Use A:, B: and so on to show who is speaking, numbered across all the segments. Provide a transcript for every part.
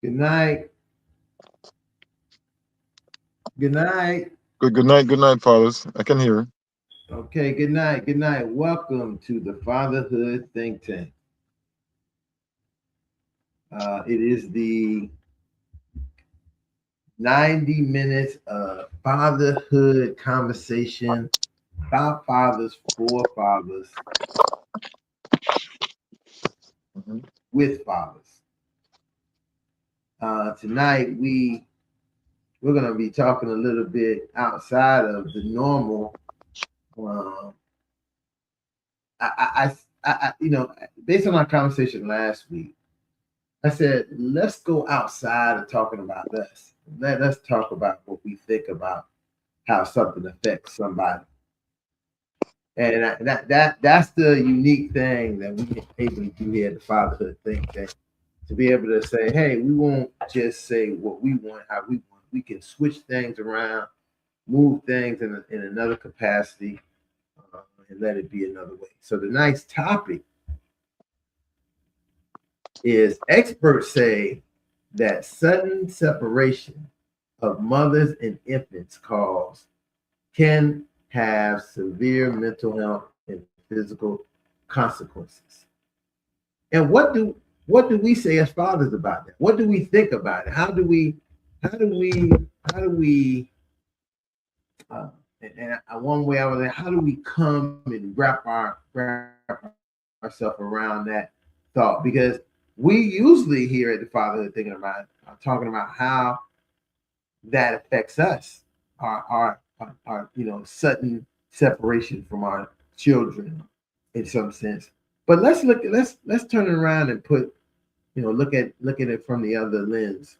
A: Good night. Good night.
B: Good night, fathers. I can hear.
A: Okay, good night. Good night. Welcome to the Fatherhood Think Tank. It is the 90 minutes of fatherhood conversation about fathers, for fathers,
B: Mhm.
A: with fathers. Tonight we're going to be talking a little bit outside of the normal. Um, Based on our conversation last week, I said, let's go outside of talking about us. Let's talk about what we think about how something affects somebody. And that's the unique thing that we able to do here at the Fatherhood Think Tank. To be able to say, hey, we won't just say what we want, how we want. We can switch things around, move things in another capacity, and let it be another way. So the next topic is experts say that sudden separation of mothers and infants can have severe mental health and physical consequences. And what do we say as fathers about that? What do we think about it? How do we how do we uh, and one way I was like, how do we come and wrap ourselves around that thought? Because we usually here at the Fatherhood talking about how that affects us, our sudden separation from our children in some sense. But let's turn it around and put look at it from the other lens,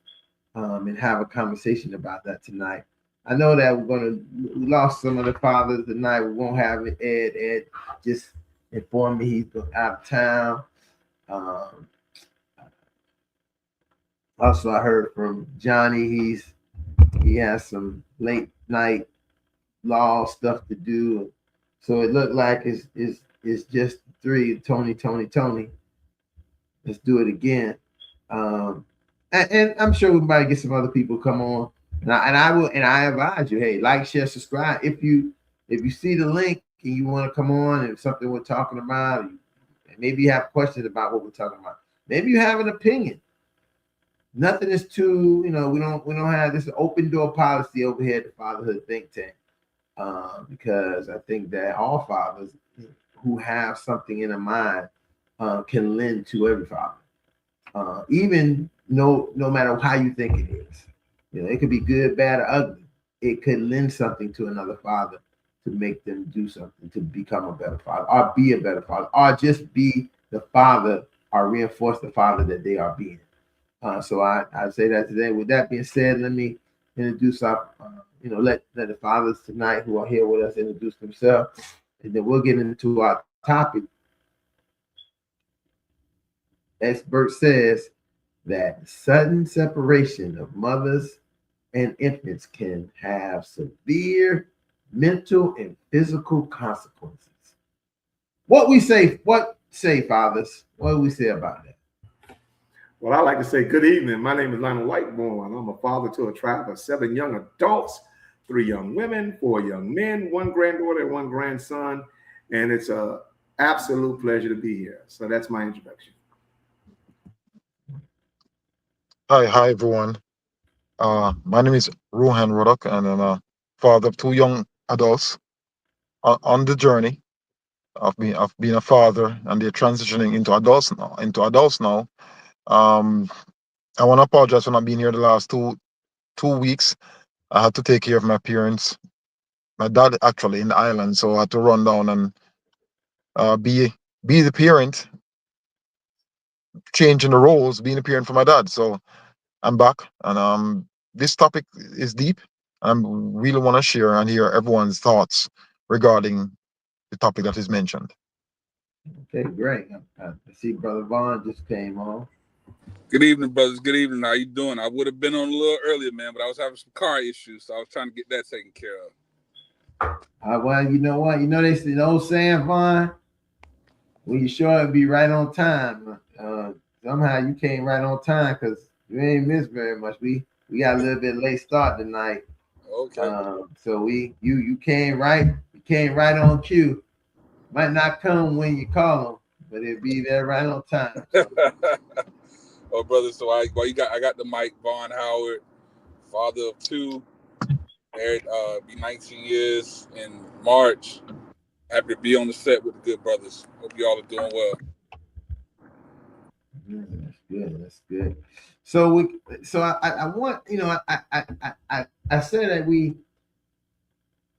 A: and have a conversation about that tonight. I know that we lost some of the fathers tonight. We won't have it. Ed just informed me he's out of town. Um, Also, I heard from Johnny he has some late night law stuff to do. So it looked like it's just three. Tony. Let's do it again. Um, and I'm sure we might get some other people come on. And I advise you, hey, like, share, subscribe. If you see the link and you want to come on and something we're talking about, and maybe you have questions about what we're talking about. Maybe you have an opinion. Nothing is too, we don't have this open door policy over here at the Fatherhood Think Tank. Because I think that all fathers who have something in their mind can lend to every father, even no matter how you think it is. It could be good, bad, or ugly. It could lend something to another father to make them do something to become a better father, or be a better father, or just be the father, or reinforce the father that they are being. So I say that today. With that being said, let me introduce our, let the fathers tonight who are here with us introduce themselves, and then we'll get into our topic. Expert says that sudden separation of mothers and infants can have severe mental and physical consequences. What say fathers? What do we say about that?
C: Well, I like to say good evening. My name is Lionel Whiteborn. I'm a father to a tribe of 7 young adults, 3 young women, 4 young men, 1 granddaughter, and 1 grandson. And it's a absolute pleasure to be here. So that's my introduction.
B: Hi, everyone. My name is Rohan Rodok, and I'm a father of 2 young adults on the journey of being a father, and they're transitioning into adults now. Um, I want to apologize for not being here the last two weeks. I had to take care of my parents, my dad actually in the island, so I had to run down and be the parent, changing the roles, being a parent for my dad. So I'm back, and this topic is deep. I really want to share and hear everyone's thoughts regarding the topic that is mentioned.
A: Okay, great. I see Brother Vaughn just came on.
D: Good evening, brothers. Good evening. How you doing? I would have been on a little earlier, man, but I was having some car issues, so I was trying to get that taken care of.
A: Well, you know what? They say the old saying, Vaughn, when you show up, be right on time. Somehow you came right on time because We ain't missed very much. We got a little bit late start tonight.
D: Okay.
A: So you came right. You came right on cue. Might not come when you call them, but it'll be there right on time. So.
D: Oh, brother. So I got the mic. Vaughn Howard, father of two, married, be 19 years in March. Happy to be on the set with the good brothers. Hope you all are doing well.
A: That's good. That's good. So I want I said that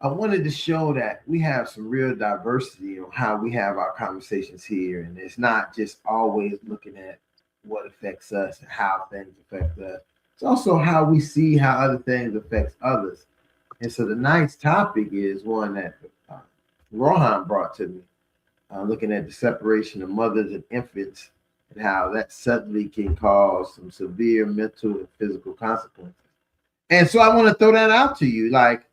A: I wanted to show that we have some real diversity on how we have our conversations here, and it's not just always looking at what affects us and how things affect us. It's also how we see how other things affects others. And so tonight's topic is one that Rohan brought to me, looking at the separation of mothers and infants and how that suddenly can cause some severe mental and physical consequences. And so I want to throw that out to you. Like,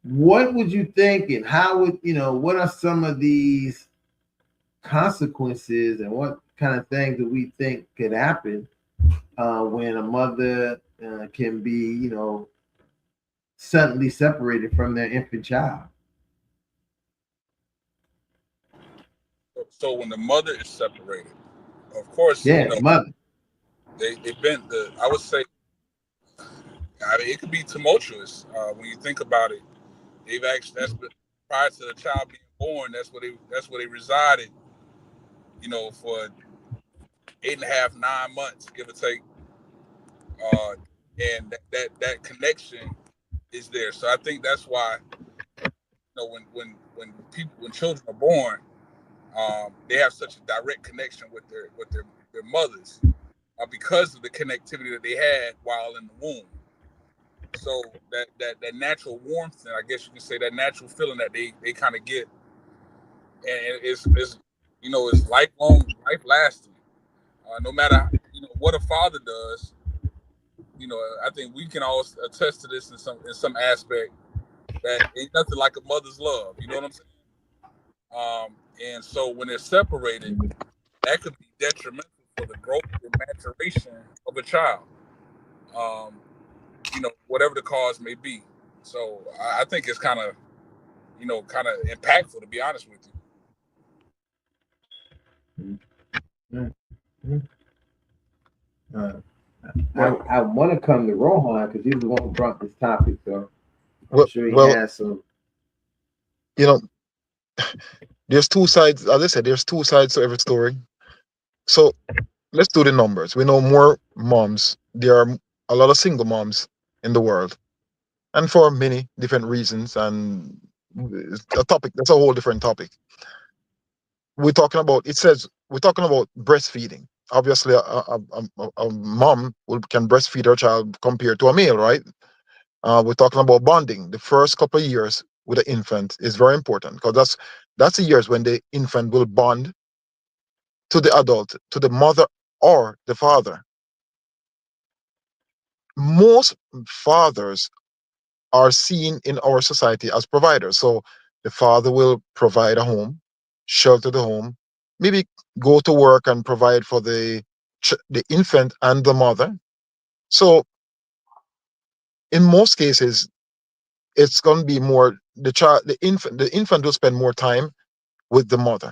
A: what would you think, and how would what are some of these consequences, and what kind of things do we think could happen when a mother can be, suddenly separated from their infant child?
D: So when the mother is separated, of course,
A: Mother.
D: they've been I would say, I mean, it could be tumultuous when you think about it. They've actually prior to the child being born. That's where they resided. For 8.5, 9 months, give or take, and that connection is there. So I think that's why when children are born, they have such a direct connection with their mothers because of the connectivity that they had while in the womb. So that natural warmth, and I guess you can say that natural feeling that they kind of get, and it's lifelong, life lasting. No matter what a father does, I think we can all attest to this in some aspect, that ain't nothing like a mother's love. You know what I'm saying? And so when they're separated, that could be detrimental for the growth and maturation of a child. Whatever the cause may be. So I think it's kind of impactful, to be honest with
A: you. I want to come to Rohan because he was the one who brought this topic, so I'm sure he has some.
B: There's two sides. As I said, there's two sides to every story. So let's do the numbers. We know more moms. There are a lot of single moms in the world, and for many different reasons. And a topic that's a whole different topic. We're talking about. We're talking about breastfeeding. Obviously, a mom can breastfeed her child compared to a male, right? We're talking about bonding. The first couple of years with the infant is very important because that's the years when the infant will bond to the adult, to the mother or the father. Most fathers are seen in our society as providers. So the father will provide a home, shelter the home, maybe go to work and provide for the infant and the mother. So in most cases, it's going to be more the infant will spend more time with the mother.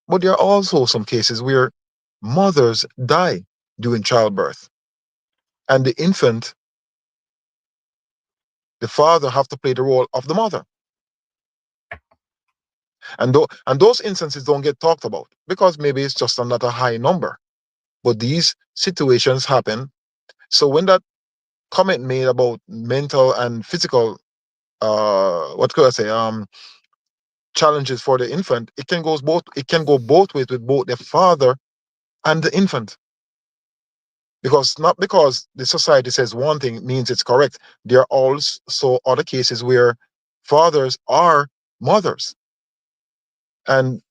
B: But there are also some cases where mothers die during childbirth, and the infant, the father, have to play the role of the mother. And those instances don't get talked about because maybe it's just not a high number. But these situations happen. So when that comment made about mental and physical, what could I say, challenges for the infant, it can go both ways with both the father and the infant. Because not because the society says one thing means it's correct. There are also other cases where fathers are mothers. And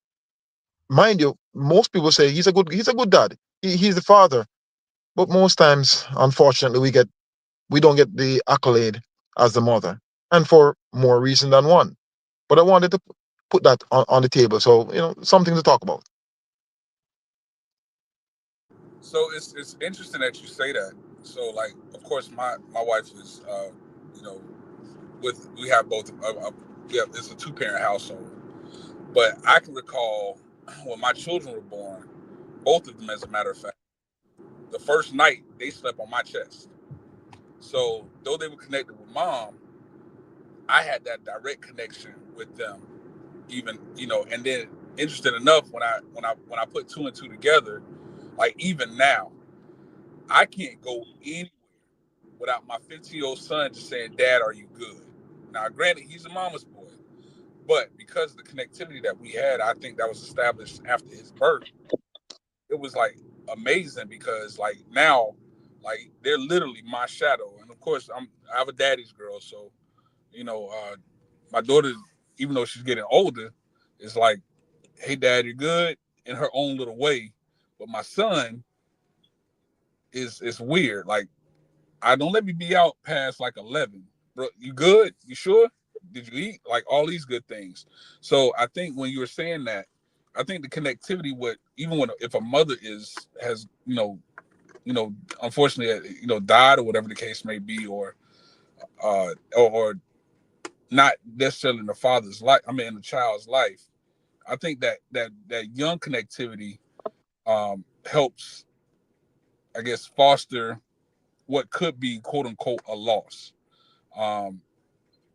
B: mind you, most people say he's a good dad. He's the father. But most times, unfortunately, we don't get the accolade as the mother. And for more reason than one. But I wanted to put that on the table. So, something to talk about.
D: So it's interesting that you say that. So like, of course, my wife is, you know, we have both. It's a 2-parent household. But I can recall when my children were born, both of them, as a matter of fact, the first night they slept on my chest. So though they were connected with mom, I had that direct connection with them. Even, you know, and then interesting enough, when I put two and two together, like even now, I can't go anywhere without my 15-year-old son just saying, "Dad, are you good?" Now, granted, he's a mama's boy, but because of the connectivity that we had, I think that was established after his birth. It was like amazing because like now, like they're literally my shadow. And of course, I have a daddy's girl, so you know, my daughter, even though she's getting older, is like, "Hey, Dad, you're good," in her own little way. But my son is weird. Like, I don't let me be out past like 11. Bro, you good? You sure? Did you eat? Like all these good things. So I think when you were saying that, I think the connectivity with even when if a mother has unfortunately died or whatever the case may be, or not necessarily in the father's life. I mean, in the child's life. I think that young connectivity helps, I guess, foster what could be quote unquote a loss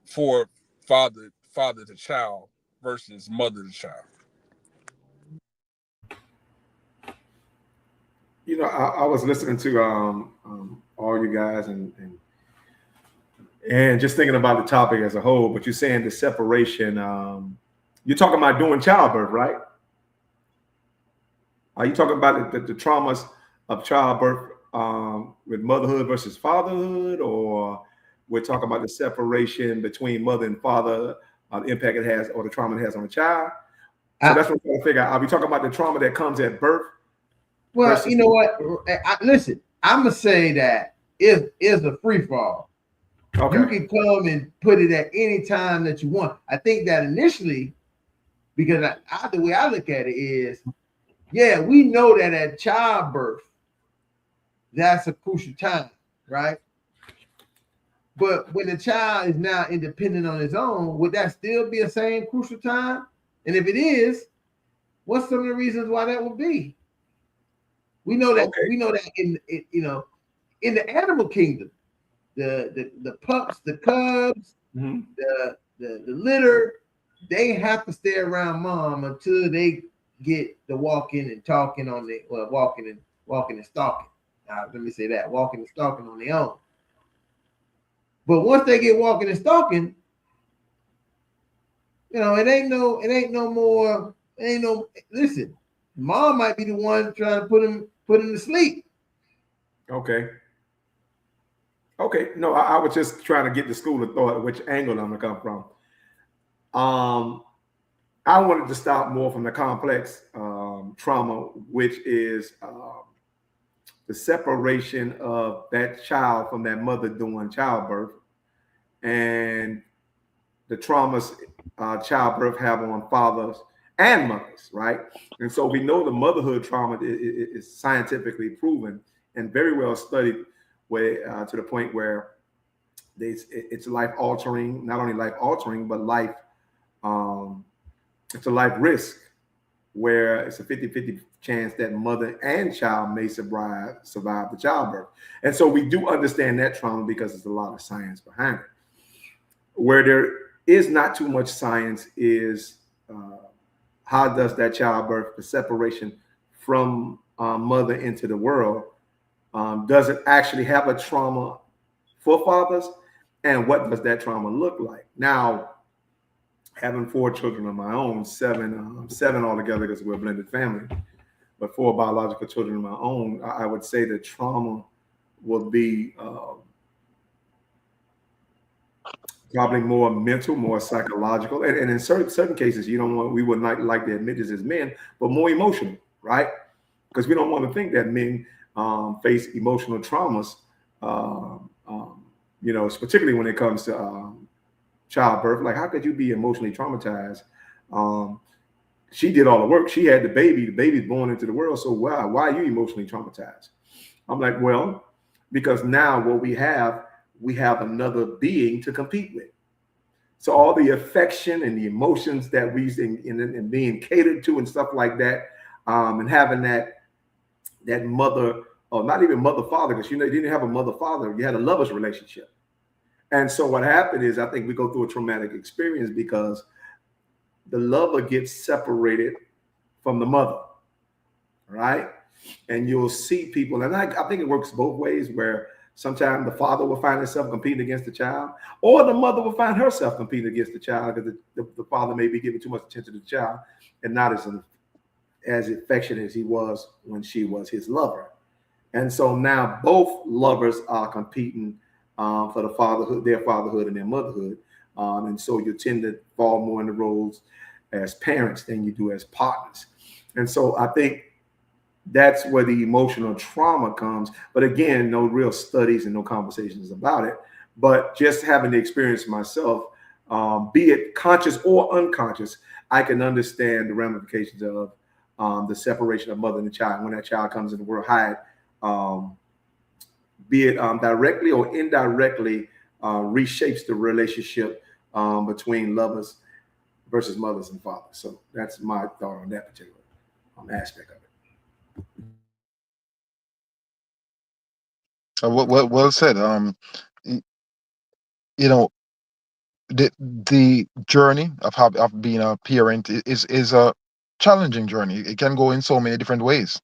D: for father to child versus mother to child.
C: You know, I was listening to all you guys and just thinking about the topic as a whole. But you're saying the separation. You're talking about doing childbirth, right? Are you talking about the traumas of childbirth with motherhood versus fatherhood, or we're talking about the separation between mother and father, the impact it has or the trauma it has on the child? So that's what I'm trying to figure out. Are we talking about the trauma that comes at birth?
A: Well, you know what? Listen, I'm gonna say that is a free fall. Okay. You can come and put it at any time that you want. I think that initially, because the way I look at it is, yeah, we know that at childbirth, that's a crucial time, right? But when the child is now independent on his own, would that still be the same crucial time? And if it is, what's some of the reasons why that would be? We know that in the animal kingdom, the pups, the cubs, mm-hmm. the litter, they have to stay around mom until they get the walking and talking on the walking and stalking. Let me say that, walking and stalking on their own. But once they get walking and stalking, it ain't no more. Listen, mom might be the one trying to put him to sleep. Okay. No, I was just trying to get the school of thought, which angle I'm gonna come from. I wanted to stop more from the complex trauma, which is the separation of that child from that mother during childbirth, and the traumas childbirth have on fathers and mothers, right? And so we know the motherhood trauma is scientifically proven and very well studied, to the point where it's life altering, not only life altering, but it's a life risk, where it's a 50-50 chance that mother and child may survive the childbirth. And so we do understand that trauma because there's a lot of science behind it. Where there is not too much science is how does that childbirth, the separation from mother into the world, does it actually have a trauma for fathers? And what does that trauma look like? Now, having 4 children of my own, seven altogether because we're a blended family, but 4 biological children of my own, I would say the trauma will be probably more mental, more psychological, and in certain cases, we would not like to admit this as men, but more emotional, right? Because we don't want to think that men face emotional traumas, particularly when it comes to childbirth. Like, how could you be emotionally traumatized
C: she did all the work. She had the baby. The baby's born into the world. So why are you emotionally traumatized? I'm like, well, because now what we have another being to compete with. So all the affection and the emotions that we in being catered to and stuff like that, and having that mother, or not even mother father, because you didn't have a mother father, you had a lover's relationship. And so what happened is, I think we go through a traumatic experience because the lover gets separated from the mother, right? And you'll see people, and I think it works both ways, where sometimes the father will find himself competing against the child, or the mother will find herself competing against the child because the father may be giving too much attention to the child and not as affectionate as he was when she was his lover. And so now both lovers are competing for the fatherhood, their fatherhood and their motherhood. And so you tend to fall more in the roles as parents than you do as partners. And so I think that's where the emotional trauma comes. But again, no real studies and no conversations about it. But just having the experience myself, be it conscious or unconscious, I can understand the ramifications of the separation of mother and the child when that child comes in the world. Be it directly or indirectly reshapes the relationship between lovers versus mothers and fathers. So that's my thought on that particular aspect of it.
B: Well said. You know, the journey of being a parent is a challenging journey. It can go in so many different ways.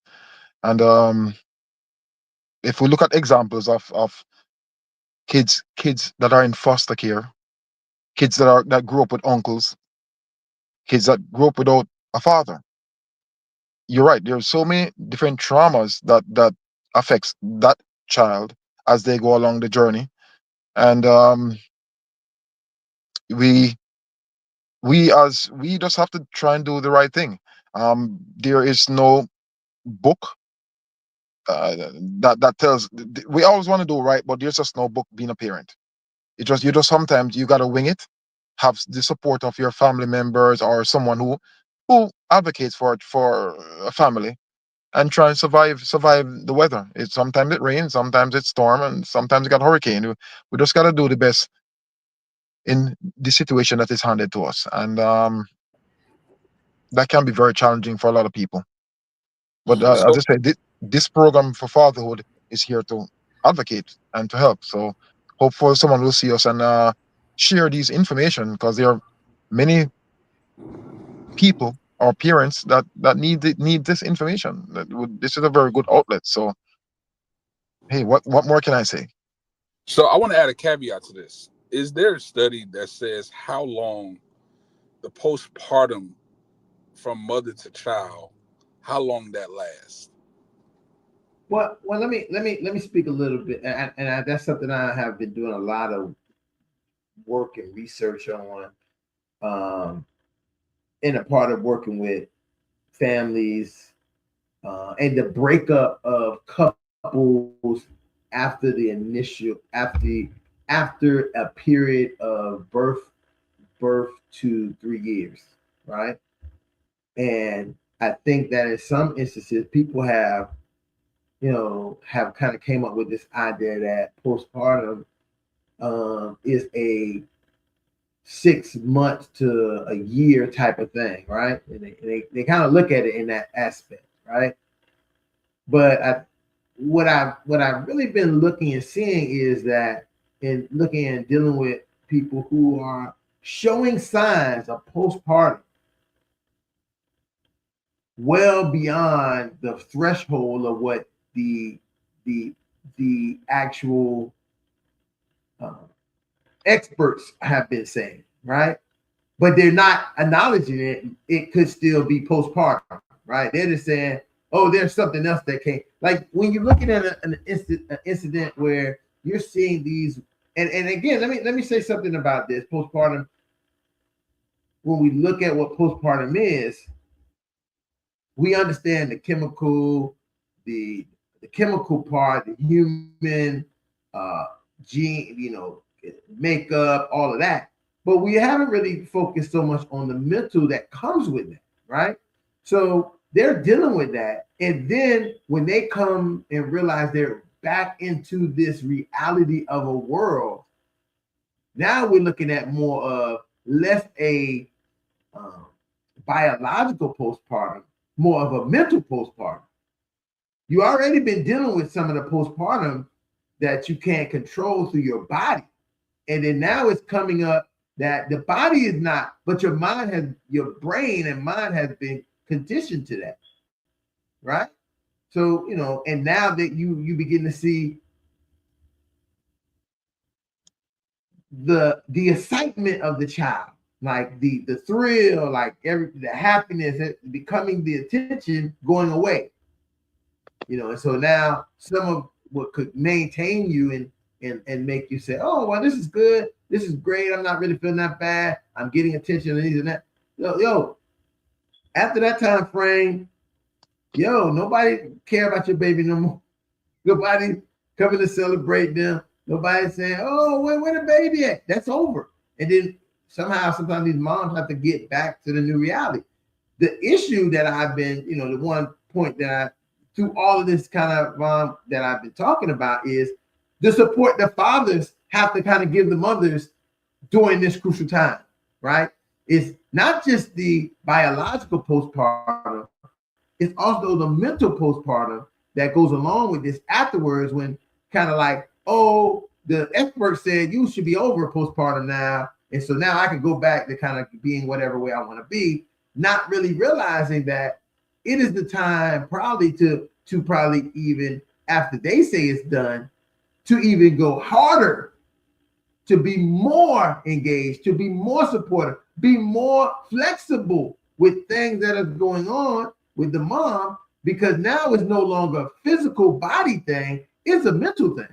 B: And if we look at examples of kids that are in foster care, kids that grew up with uncles, kids that grew up without a father, you're right. There's so many different traumas that affects that child as they go along the journey. And we we just have to try and do the right thing. There is no book that tells. We always want to do right, but there's just no book being a parent. You just sometimes you gotta wing it, have the support of your family members or someone who advocates for a family, and try and survive the weather. Sometimes it rains, sometimes it's storm, and sometimes you got hurricane. We just gotta do the best in the situation that is handed to us, and that can be very challenging for a lot of people. But as
D: So
B: I said, this program for fatherhood is here to advocate and to help. So hopefully someone will see us and share these information, because there are many people or parents that need this information. This is a very good outlet. So hey, what more can I say?
D: So I want to add a caveat to this. Is there a study that says how long the postpartum from mother to child, how long that lasts?
A: Well, let me speak a little bit, and that's something I have been doing a lot of work and research on, in a part of working with families, and the breakup of couples after the initial after a period of birth to 3 years, right? And I think that in some instances, people have kind of came up with this idea that postpartum is a 6 months to a year type of thing, right? And they kind of look at it in that aspect, right? But what I've really been looking and seeing is that in looking and dealing with people who are showing signs of postpartum well beyond the threshold of what the actual experts have been saying, right? But they're not acknowledging it. It could still be postpartum, right? They're just saying, "Oh, there's something else that came." Like when you're looking at an incident where you're seeing these, and again, let me say something about this postpartum. When we look at what postpartum is, we understand the chemical, the chemical part, the human gene, makeup, all of that. But we haven't really focused so much on the mental that comes with that, right? So they're dealing with that. And then when they come and realize they're back into this reality of a world, now we're looking at more of less a biological postpartum, more of a mental postpartum. You already been dealing with some of the postpartum that you can't control through your body. And then now it's coming up that the body is not, but your mind has, your brain and mind has been conditioned to that, right? So, you know, and now that you begin to see the excitement of the child, like the thrill, like the happiness, becoming the attention going away, you know. And so now some of what could maintain you and make you say, oh, well, this is good, this is great, I'm not really feeling that bad, I'm getting attention and these and that. Yo, after that time frame, nobody care about your baby no more. Nobody coming to celebrate them. Nobody saying, oh, where the baby at? That's over. And then sometimes these moms have to get back to the new reality. The issue that I've been, the one point that through all of this kind of that I've been talking about is the support the fathers have to kind of give the mothers during this crucial time, right? It's not just the biological postpartum, it's also the mental postpartum that goes along with this afterwards, when kind of like, oh, the expert said you should be over postpartum now. And so now I can go back to kind of being whatever way I want to be, not really realizing that it is the time probably to probably even after they say it's done, to even go harder, to be more engaged, to be more supportive, be more flexible with things that are going on with the mom, because now it's no longer a physical body thing, it's a mental thing.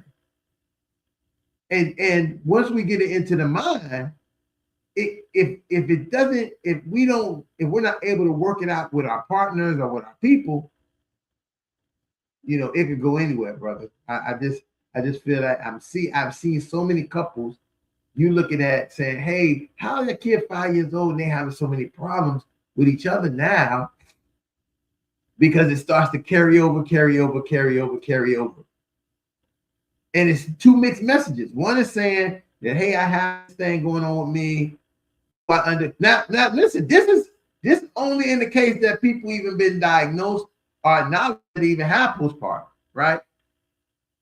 A: And once we get it into the mind, if we're not able to work it out with our partners or with our people, it could go anywhere, brother. I just feel like I've seen so many couples, you looking at saying, hey, how is your kid 5 years old and they having so many problems with each other now? Because it starts to carry over. And it's two mixed messages. One is saying that, hey, I have this thing going on with me. Now listen, this is only in the case that people even been diagnosed or not even have postpartum, right?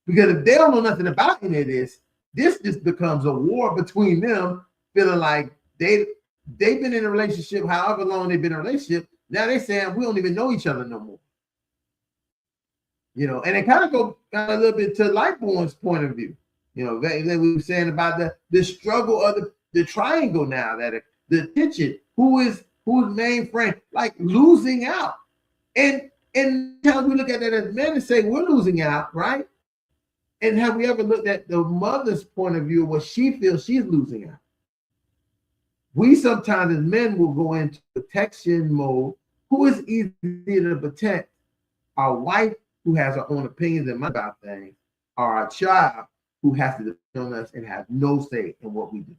A: Because if they don't know nothing about any of this just becomes a war between them, feeling like they've been in a relationship, however long they've been in a relationship. Now they're saying we don't even know each other no more. And it kind of go a little bit to Lightborn's point of view. That we were saying about the struggle of the triangle now, that the tension, who's main friend, like losing out. And times we look at that as men and say we're losing out, right? And have we ever looked at the mother's point of view, what she feels she's losing out? We sometimes as men will go into protection mode. Who is easier to protect? Our wife, who has her own opinions and mind about things, or our child, who has to depend on us and have no say in what we do?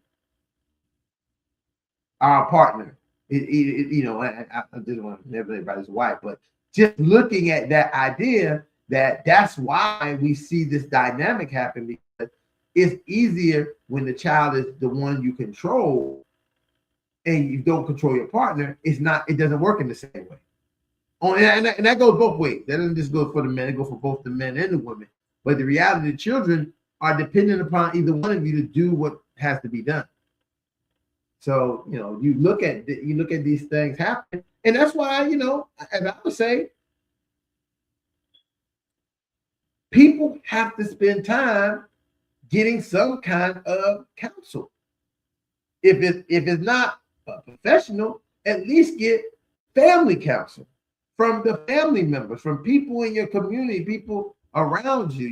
A: Our partner, I just want to never everybody's wife, but just looking at that idea that's why we see this dynamic happen, because it's easier when the child is the one you control and you don't control your partner. It doesn't work in the same way. And that goes both ways. That doesn't just go for the men, it goes for both the men and the women. But the reality, the children are dependent upon either one of you to do what has to be done. So, you look at these things happen. And that's why, as I would say, people have to spend time getting some kind of counsel. If it's not a professional, at least get family counsel from the family members, from people in your community, people around you,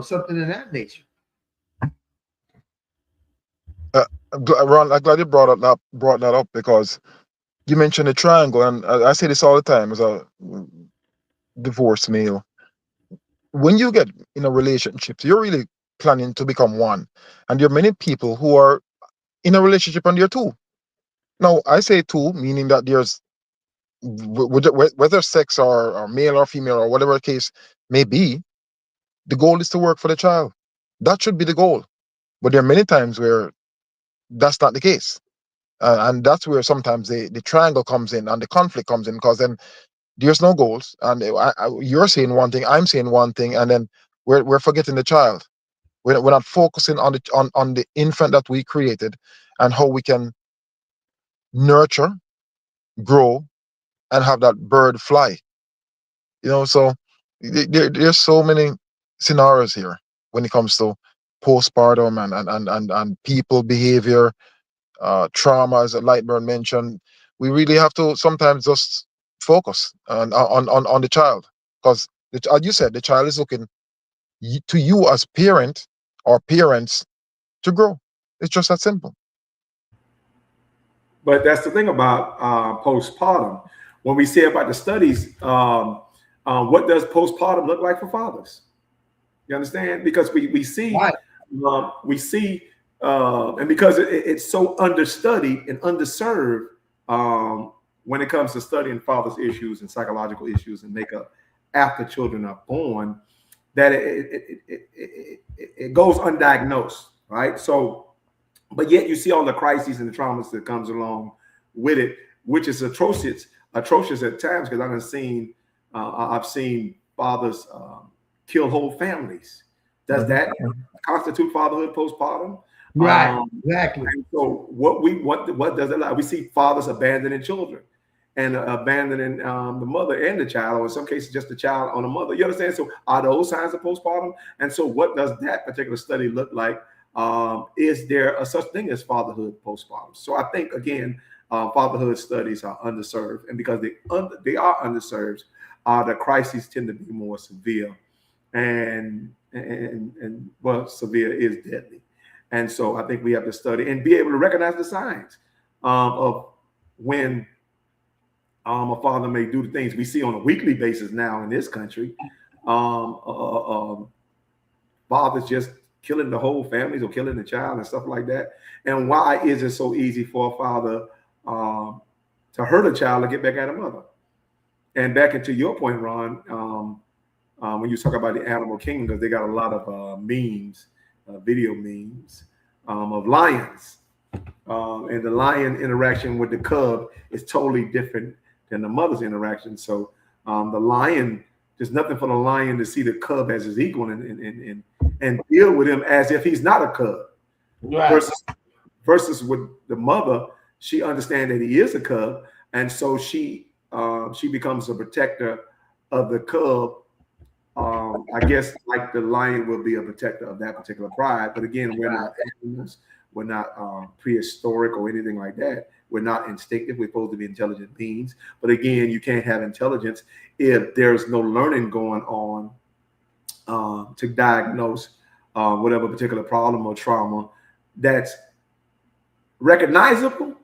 A: something of that nature.
B: Ron, I'm glad you brought that up, because you mentioned the triangle, and I say this all the time as a divorced male. When you get in a relationship, you're really planning to become one, and there are many people who are in a relationship and they're two. Now, I say two, meaning that there's whether sex or male or female or whatever the case may be, the goal is to work for the child. That should be the goal. But there are many times where that's not the case. And that's where sometimes the triangle comes in and the conflict comes in, because then there's no goals. And you're saying one thing, I'm saying one thing, and then we're forgetting the child. We're not focusing on the infant that we created and how we can nurture, grow, and have that bird fly. So there's so many scenarios here when it comes to postpartum and people behavior, trauma, as Lightburn mentioned. We really have to sometimes just focus on the child, because as you said, the child is looking to you as parent or parents to grow. It's just that simple.
C: But that's the thing about postpartum. When we say about the studies, what does postpartum look like for fathers? You understand? Because we see,
A: Right.
C: and because it's so understudied and underserved when it comes to studying fathers' issues and psychological issues and makeup after children are born, that it goes undiagnosed, right? So, but yet you see all the crises and the traumas that comes along with it, which is atrocious at times. Because I've seen fathers kill whole families. Does that constitute fatherhood postpartum?
A: Right, exactly.
C: And so what does it like? We see fathers abandoning children and abandoning the mother and the child, or in some cases just the child on the mother. You understand? So are those signs of postpartum? And so what does that particular study look like? Is there a such thing as fatherhood postpartum? So I think, again, fatherhood studies are underserved, and because they are underserved, the crises tend to be more severe, and well, severe is deadly. And so I think we have to study and be able to recognize the signs of when a father may do the things we see on a weekly basis now in this country. Fathers just killing the whole families or killing the child and stuff like that. And why is it so easy for a father to hurt a child and get back at a mother? And back into your point, Ron, when you talk about the animal kingdom, because they got a lot of memes, video memes of lions. And the lion interaction with the cub is totally different than the mother's interaction. So the lion, there's nothing for the lion to see the cub as his equal and deal with him as if he's not a cub.
A: Right.
C: Versus with the mother, she understands that he is a cub, and so she becomes a protector of the cub. I guess like the lion will be a protector of that particular pride. But again, we're not animals. We're not prehistoric or anything like that. We're not instinctive. We're supposed to be intelligent beings. But again, you can't have intelligence if there's no learning going on to diagnose whatever particular problem or trauma that's recognizable,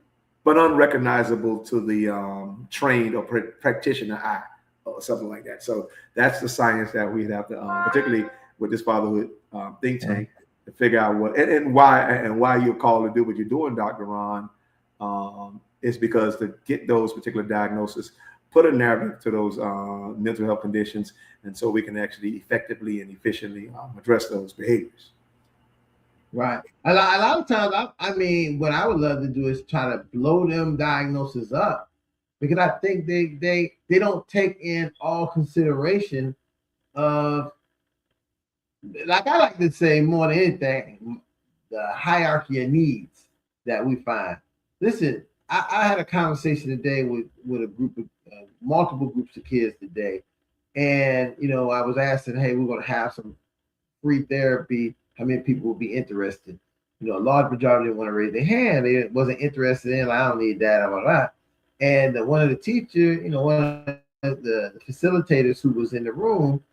C: but unrecognizable to the trained or practitioner eye or something like that. So that's the science that we'd have to, particularly with this fatherhood think tank, to figure out what and why you're called to do what you're doing, Dr. Ron, is because to get those particular diagnoses, put a narrative to those mental health conditions, and so we can actually effectively and efficiently address those behaviors.
A: Right. A lot of times, I mean, what I would love to do is try to blow them diagnoses up, because I think they don't take in all consideration of, like I like to say more than anything, the hierarchy of needs that we find. Listen, I had a conversation today with a group of multiple groups of kids today, and I was asking, hey, we're going to have some free therapy. How many people will be interested? A large majority didn't want to raise their hand. They wasn't interested in, like, I don't need that, blah, blah, blah. And one of the teachers, one of the facilitators who was in the room,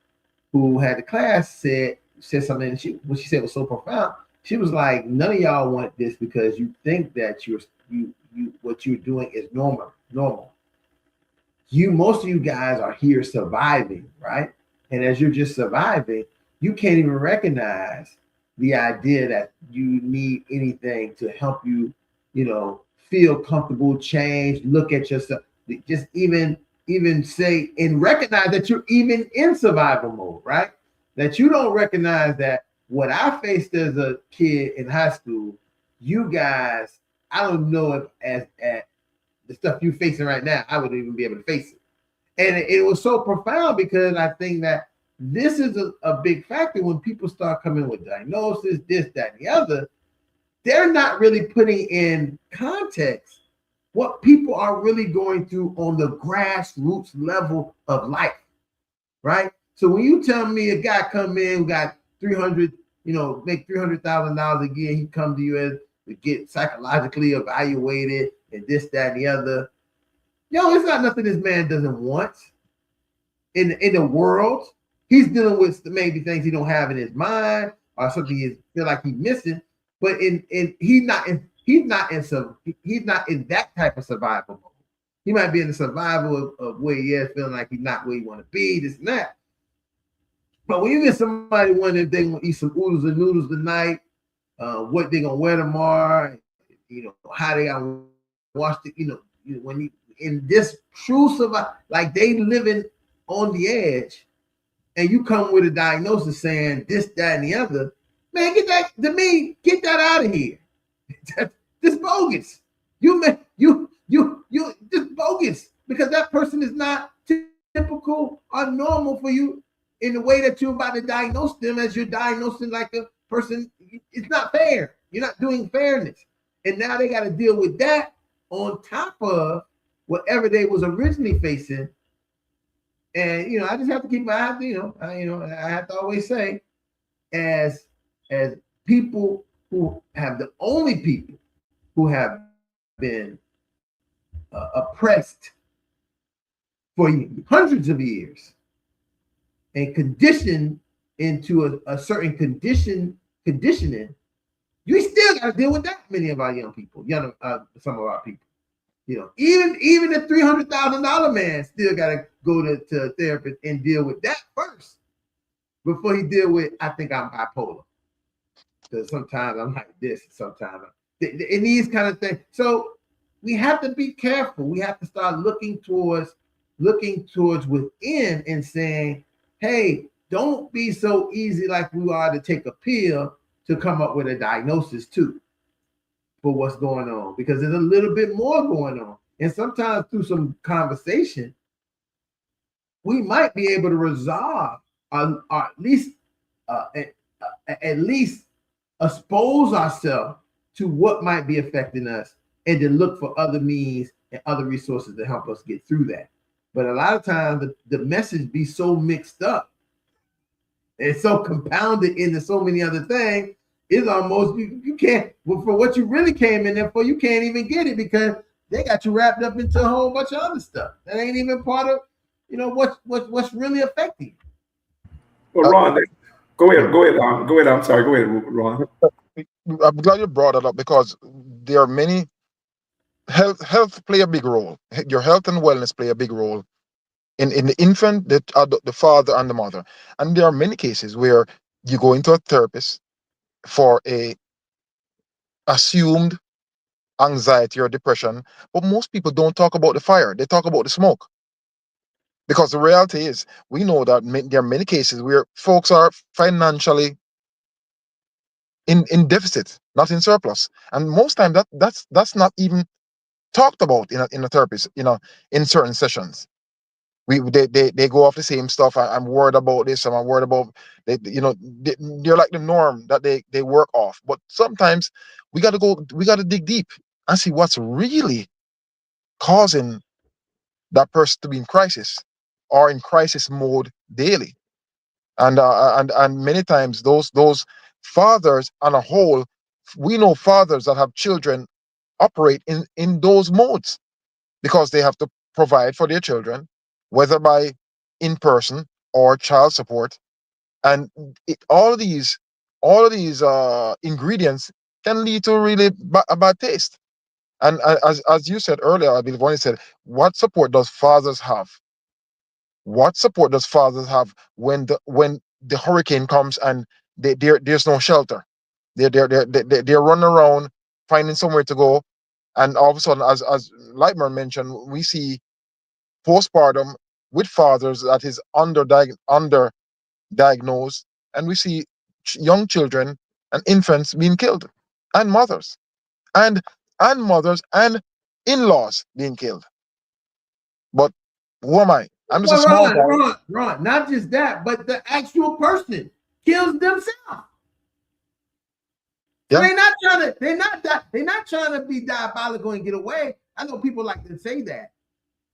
A: who had the class, said something, and what she said was so profound. She was like, none of y'all want this because you think that what you're doing is normal. Most of you guys are here surviving, right? And as you're just surviving, you can't even recognize the idea that you need anything to help you, feel comfortable, change, look at yourself. just even say and recognize that you're even in survival mode, right? That you don't recognize that what I faced as a kid in high school, you guys, I don't know if as the stuff you're facing right now, I wouldn't even be able to face it. And it was so profound because I think that this is a big factor when people start coming with diagnosis, this, that, and the other. They're not really putting in context what people are really going through on the grassroots level of life, right? So when you tell me a guy come in who got 300, make $300,000 a year, he come to you as to get psychologically evaluated and this, that, and the other. It's not nothing this man doesn't want in the world. He's dealing with maybe things he don't have in his mind or something he feel like he's missing. But he's not in that type of survival mode. He might be in the survival of where he is, feeling like he's not where he want to be, this and that. But when you get somebody wondering if they want to eat some oodles and noodles tonight, what they gonna wear tomorrow, how they gonna wash the, when you in this true survival, like they living on the edge, and you come with a diagnosis saying this, that, and the other. Man, get that out of here. This bogus. You this bogus because that person is not typical or normal for you in the way that you're about to diagnose them as you're diagnosing like a person. It's not fair. You're not doing fairness. And now they got to deal with that on top of whatever they was originally facing. And I just have to keep my eye. I have to always say, as people who have the only people who have been oppressed for hundreds of years and conditioned into a certain conditioning, you still got to deal with that. Many of our young people, some of our people, even the $300,000 man still got to go to a therapist and deal with that first before he deal with, I think I'm bipolar. Because sometimes I'm like this, sometimes in these kind of things. So we have to be careful. We have to start looking towards within and saying, hey, don't be so easy like we are to take a pill to come up with a diagnosis too for what's going on, because there's a little bit more going on. And sometimes through some conversation, we might be able to resolve or at least expose ourselves to what might be affecting us and then look for other means and other resources to help us get through that. But a lot of times the message be so mixed up and so compounded into so many other things, it's almost you can't, for what you really came in there for, you can't even get it because they got you wrapped up into a whole bunch of other stuff that ain't even part of what's really affecting you.
C: Well, Ron, go ahead. I'm sorry. Go ahead, Ron.
B: I'm glad you brought it up because there are many health play a big role. Your health and wellness play a big role in the infant, the father, and the mother. And there are many cases where you go into a therapist for a assumed anxiety or depression, but most people don't talk about the fire. They talk about the smoke. Because the reality is, we know that there are many cases where folks are financially in deficit, not in surplus, and most time that's not even talked about in a therapist. In certain sessions, they go off the same stuff. I'm worried about this, and I'm worried about they're like the norm that they work off. But sometimes we got to dig deep and see what's really causing that person to be in crisis or in crisis mode daily. And many times those fathers on a whole, we know fathers that have children operate in those modes because they have to provide for their children, whether by in person or child support, and all of these ingredients can lead to really a bad taste. And as you said earlier, I believe when you said, what support does fathers have? What support does fathers have when the hurricane comes and there's no shelter? They're running around finding somewhere to go, and all of a sudden, as Lightman mentioned, we see postpartum with fathers that is underdiagnosed, and we see young children and infants being killed, and mothers, and mothers and in-laws being killed. But who am I? I'm just a
A: Well,
B: small boy.
A: Ron, not just that, but the actual person kills themselves. So
B: Yeah.
A: they're not trying to be diabolical and get away. I know people like to say that,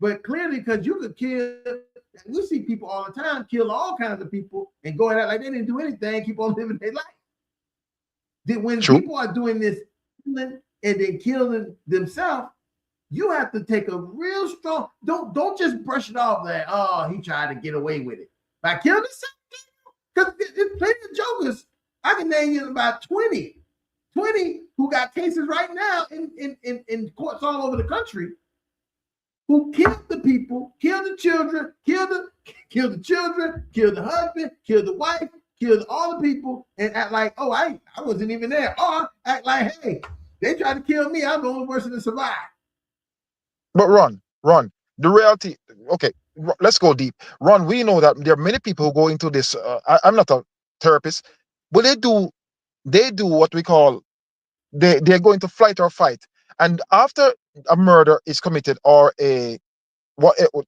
A: but clearly, because you could kill, we see people all the time kill all kinds of people and go at it like they didn't do anything, keep on living their life. When
B: True.
A: people are doing this and then killing themselves, you have to take a real strong. Don't just brush it off that he tried to get away with it by killing himself. Because there's plenty of jokers. I can name you about 20 who got cases right now in courts all over the country who killed the people, killed the children, killed the children, killed the husband, killed the wife, killed all the people, and act like, oh, I wasn't even there. Or act like, hey, they tried to kill me. I'm the only person to survive.
B: But Ron, the reality, okay, let's go deep. Ron, we know that there are many people who go into this. I'm not a therapist, but they do what we call, they're going to flight or fight. And after a murder is committed or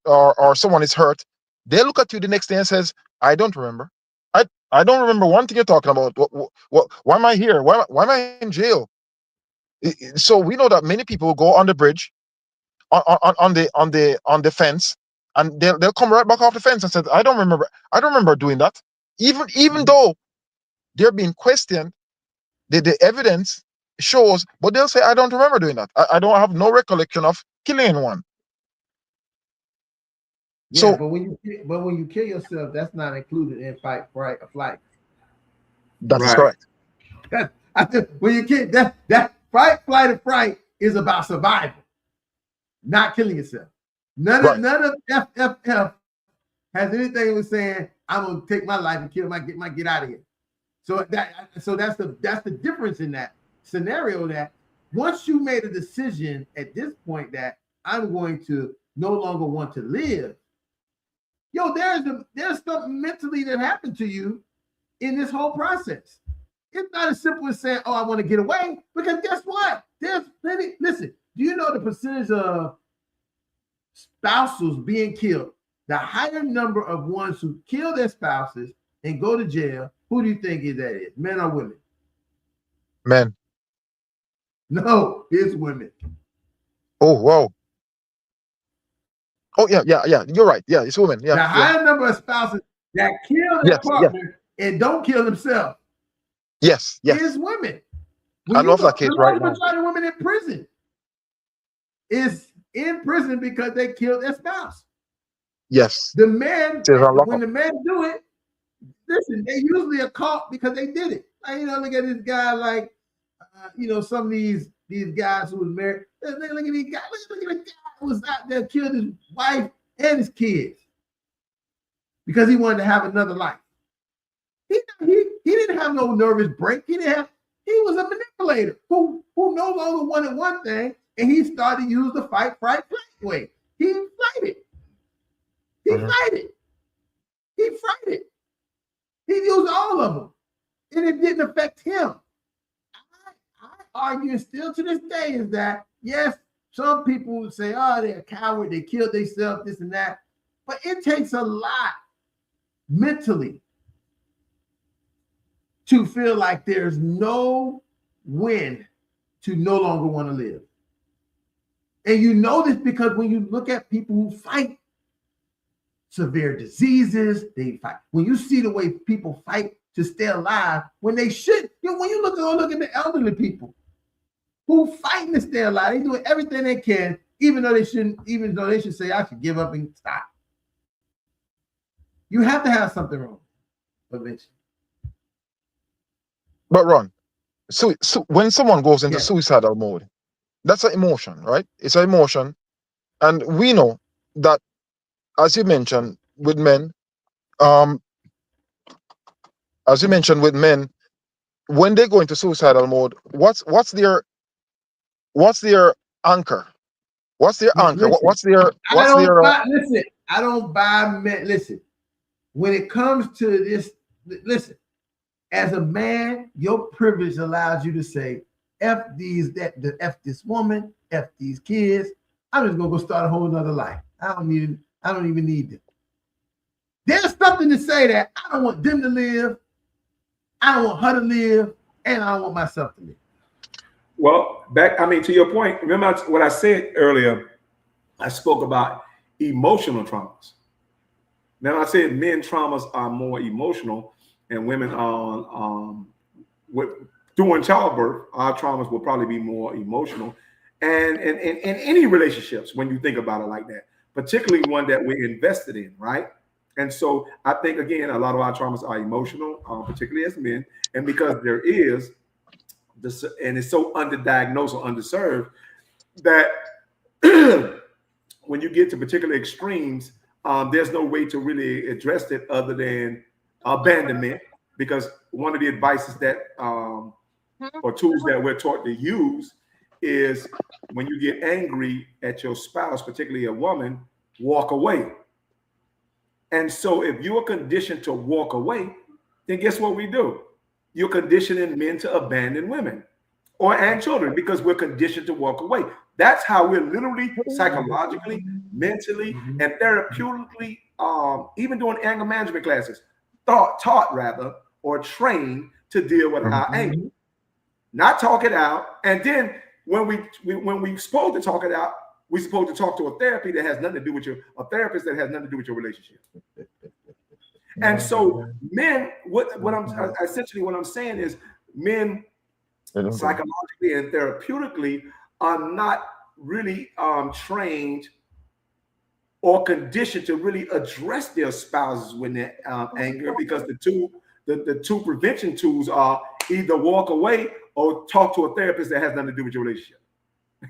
B: or someone is hurt, they look at you the next day and says, I don't remember. I don't remember one thing you're talking about. Why am I here? Why am I in jail? So we know that many people go on the bridge, on the fence, and they'll come right back off the fence and say, I don't remember doing that. Even though they're being questioned, the evidence shows, but they'll say, I don't remember doing that. I don't have no recollection of killing anyone.
A: Yeah,
B: So,
A: but when you kill yourself, that's not included in fight, fright, or flight.
B: that is correct.
A: When you kill that fight, flight, or fright is about survival, not killing yourself. None of FFF has anything with saying I'm gonna take my life and kill get out of here. So that's the difference in that scenario. That once you made a decision at this point that I'm going to no longer want to live, there's something mentally that happened to you in this whole process. It's not as simple as saying, oh, I want to get away, because guess what? There's plenty. Listen, do you know the percentage of spouses being killed? The higher number of ones who kill their spouses and go to jail, who do you think that is? Men or women?
B: Men.
A: No, it's women.
B: Oh, wow. Oh, yeah. You're right. Yeah, it's women. Yeah.
A: The higher number of spouses that kill their partner and don't kill themselves.
B: Yes.
A: Is women.
B: I love that case right now.
A: The women in prison is in prison because they killed their spouse.
B: Yes.
A: The men, when the men do it, listen, they usually are caught because they did it. Like, look at this guy, like, some of these guys who was married. Look at these guys. Look at the guy who was out there, killed his wife and his kids because he wanted to have another life. He didn't have no nervous break. He was a manipulator who no longer wanted one thing, and he started to use the fight, flight way. He fight it. He used all of them, and it didn't affect him. I argue still to this day is that, yes, some people would say, oh, they're a coward, they killed themselves, this and that. But it takes a lot mentally to feel like there's no win to no longer want to live. And you know this because when you look at people who fight severe diseases, they fight. When you see the way people fight to stay alive, when they should, when you look at the elderly people who fighting to stay alive, they doing everything they can, even though they should say, I should give up and stop. You have to have something wrong eventually.
B: But Ron, so when someone goes into suicidal mode, that's an emotion, right? It's an emotion. And we know that, as you mentioned with men, when they go into suicidal mode, what's their anchor? What's their anchor?
A: Listen,
B: What's their
A: listen, I don't buy men. Listen, when it comes to this, listen, as a man, your privilege allows you to say, F this woman, F these kids. I'm just gonna go start a whole nother life. I don't even need them. There's something to say that I don't want them to live, I don't want her to live, and I don't want myself to live.
C: Well, to your point, remember what I said earlier, I spoke about emotional traumas. Now I said men traumas are more emotional and women are doing childbirth, our traumas will probably be more emotional. And in any relationships, when you think about it like that, particularly one that we're invested in, right? And so I think, again, a lot of our traumas are emotional, particularly as men. And because there is this, and it's so underdiagnosed or underserved, that when you get to particular extremes, there's no way to really address it other than abandonment. Because one of the advices that, or tools that we're taught to use is when you get angry at your spouse, particularly a woman, walk away. And so if you are conditioned to walk away, then guess what we do? You're conditioning men to abandon women and children because we're conditioned to walk away. That's how we're literally psychologically, mentally, and therapeutically, even doing anger management classes, taught rather, or trained to deal with our anger. Not talk it out. And then when we supposed to talk it out, we're supposed to talk to a therapist that has nothing to do with your relationship. And so men, what I'm saying is men psychologically and therapeutically are not really trained or conditioned to really address their spouses when they're angry, because the two prevention tools are either walk away or talk to a therapist that has nothing to do with your relationship.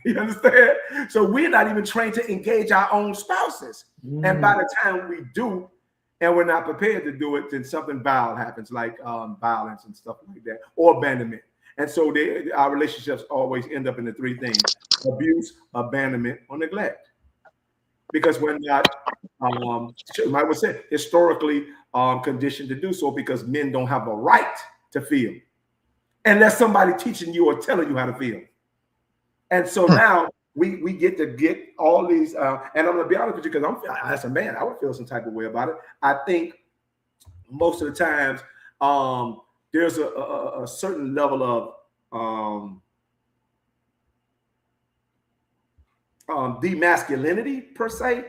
C: You understand? So we're not even trained to engage our own spouses. And by the time we do, and we're not prepared to do it, then something vile happens, like violence and stuff like that, or abandonment. And so our relationships always end up in the three things: abuse, abandonment, or neglect. Because we're not, I would say, historically conditioned to do so, because men don't have a right to feel unless somebody teaching you or telling you how to feel. And so now we get all these, and I'm going to be honest with you, because as a man, I would feel some type of way about it. I think most of the times there's a certain level of demasculinity, per se,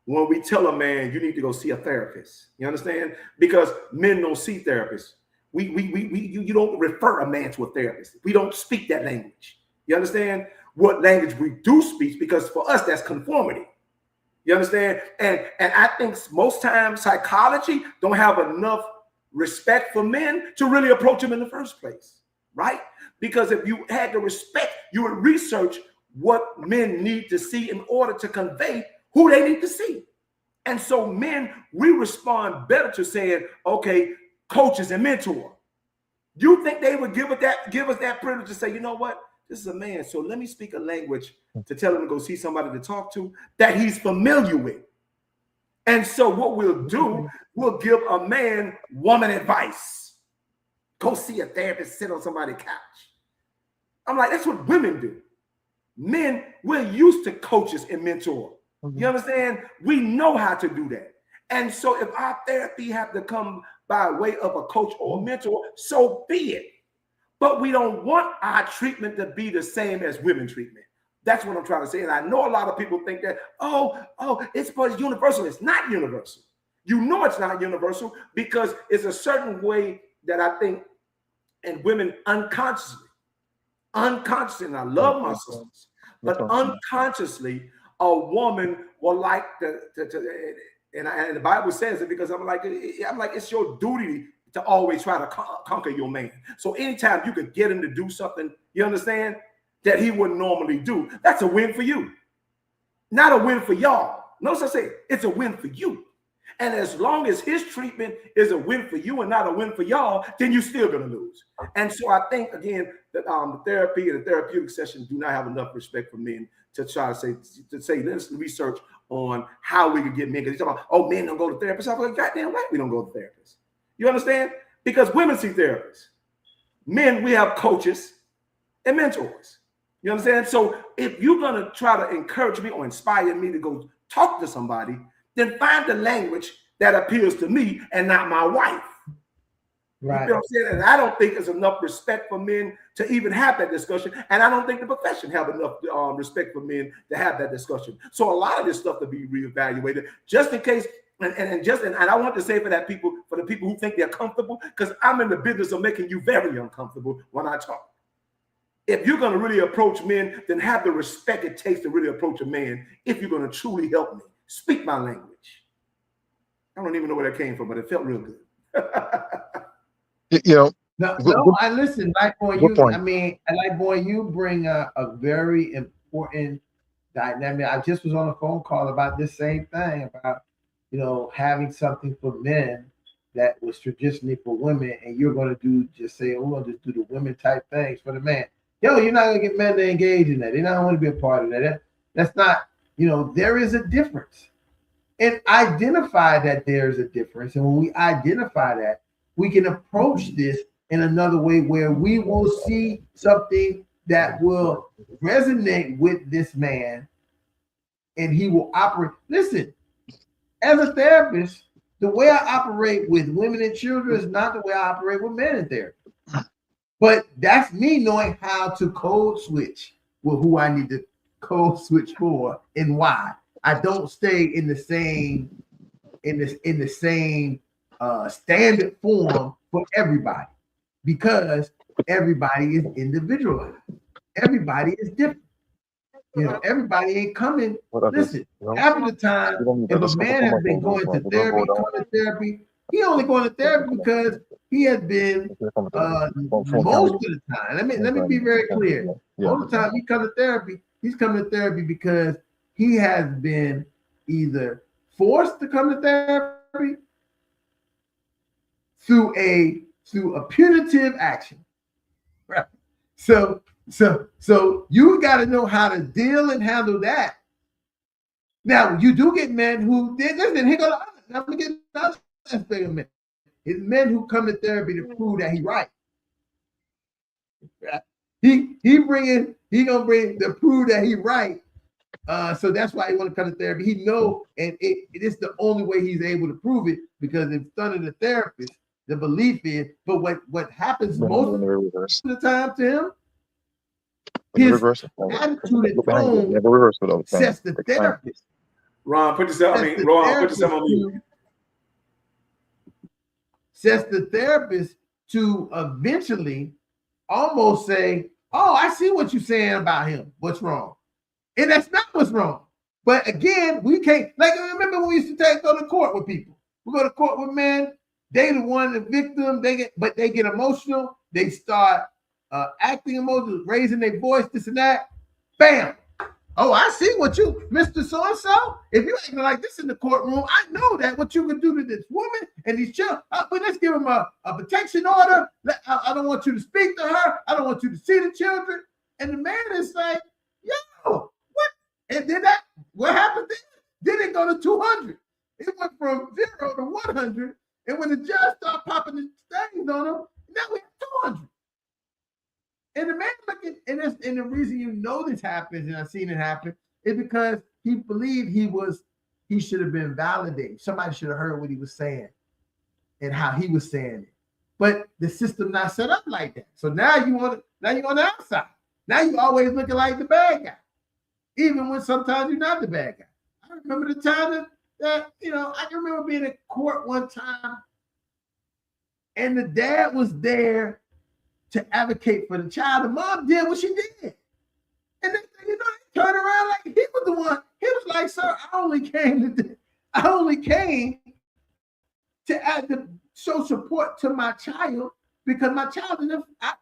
C: when we tell a man you need to go see a therapist. You understand? Because men don't see therapists. You don't refer a man to a therapist. We don't speak that language. You understand? What language we do speak, because for us that's conformity. You understand? And I think most times psychology don't have enough respect for men to really approach them in the first place, right? Because if you had the respect, you would research what men need to see in order to convey who they need to see. And so men, we respond better to saying, okay, coaches and mentor. You think they would give us that privilege to say, you know what? This is a man, so let me speak a language to tell him to go see somebody to talk to that he's familiar with. And so what we'll do, we'll give a man woman advice. Go see a therapist, sit on somebody's couch. I'm like, that's what women do. Men, we're used to coaches and mentor. You understand? We know how to do that. And so if our therapy have to come by way of a coach or a mentor, so be it. But we don't want our treatment to be the same as women treatment. That's what I'm trying to say. And I know a lot of people think that, it's universal. It's not universal. You know it's not universal because it's a certain way that I think, and women unconsciously, and I love my sisters, but unconsciously, a woman will like and the Bible says it, because I'm like, it's your duty to always try to conquer your man. So anytime you could get him to do something, you understand, that he wouldn't normally do, that's a win for you. Not a win for y'all. Notice I say it's a win for you. And as long as his treatment is a win for you and not a win for y'all, then you're still going to lose. And so I think, again, that the therapy and the therapeutic session do not have enough respect for men to try to say let's research on how we could get men. Because you're talking about, oh, men don't go to therapists. I'm like, goddamn right, we don't go to therapists. You understand? Because women see therapists. Men, we have coaches and mentors. You understand? So if you're gonna try to encourage me or inspire me to go talk to somebody, then find the language that appeals to me and not my wife.
A: Right.
C: You know what I'm saying? And I don't think there's enough respect for men to even have that discussion. And I don't think the profession have enough respect for men to have that discussion. So a lot of this stuff to be reevaluated, just in case. And I want to say for the people who think they're comfortable, because I'm in the business of making you very uncomfortable when I talk. If you're going to really approach men, then have the respect it takes to really approach a man. If you're going to truly help me, speak my language. I don't even know where that came from, but it felt real good.
B: You know,
A: no, I listen, like boy, you.
B: point.
A: I mean, like boy, you bring a very important dynamic. I just was on a phone call about this same thing about, you know, having something for men that was traditionally for women, and you're going to just say, oh, we'll just do the women type things for the man. Yo, you're not going to get men to engage in that. They don't want to be a part of that. That's not, you know, there is a difference. And identify that there's a difference. And when we identify that, we can approach this in another way where we will see something that will resonate with this man and he will operate. Listen, as a therapist, the way I operate with women and children is not the way I operate with men in therapy. But that's me knowing how to code switch with who I need to code switch for and why. I don't stay in the same standard form for everybody, because everybody is individualized. Everybody is different. You know, everybody ain't coming. Listen, half of the time, if a man has been going to therapy, he only going to therapy because he has been most of the time. Let me be very clear. Most of the time he comes to therapy, he's coming to therapy because he has been either forced to come to therapy through a punitive action. Right. So you got to know how to deal and handle that. Now you do get men who listen. Here go. I'm gonna get another aspect of men. It's men who come to therapy to prove that he's right. He gonna bring to prove that he's right. So that's why he want to come to therapy. He know, and it is the only way he's able to prove it, because in front of the therapist, the belief is. But what happens most of the time to him, his attitude and tone sets the therapist.
C: Ron, put yourself on mute.
A: Sets the therapist to eventually almost say, "Oh, I see what you're saying about him. What's wrong?" And that's not what's wrong. But again, we can't, like, remember when we used to go to court with people. We go to court with men, they the one, the victim, they get emotional, they start acting emotional, raising their voice, this and that. Bam. Oh, I see what you, Mr. So-and-so. If you're acting like this in the courtroom, I know that what you can do to this woman and these children. But let's give him a protection order. I don't want you to speak to her. I don't want you to see the children. And the man is like, yo, what? And then what happened then? Then it go to 200. It went from 0 to 100. And when the judge started popping the stains on him, now we have 200. And the man looking, and the reason you know this happens, and I've seen it happen, is because he believed he should have been validated. Somebody should have heard what he was saying and how he was saying it. But the system not set up like that. So now you're on the outside. Now you always looking like the bad guy, even when sometimes you're not the bad guy. I remember the time that I can remember being in court one time, and the dad was there to advocate for the child. The mom did what she did. And then, they turned around like he was the one. He was like, sir, I only came to show support to my child because my child didn't. I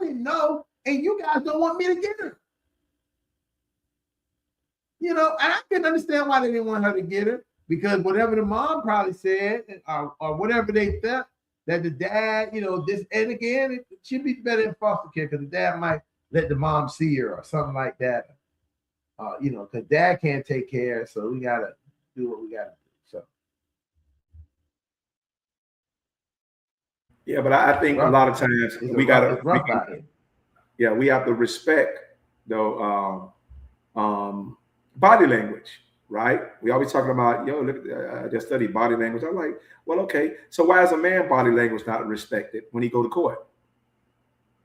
A: didn't know, and you guys don't want me to get her. And I can understand why they didn't want her to get her, because whatever the mom probably said, or whatever they thought, that the dad, this, and again, it should be better in foster care because the dad might let the mom see her or something like that. You know, because dad can't take care, so we gotta do what we gotta do. So
C: Yeah, but I think a
A: rough.
C: lot of times
A: It's rough out here.
C: Yeah, we have to respect body language, right? We always talking about, yo, look, I just studied body language. I'm like, well, okay, so why is a man body language not respected when he go to court?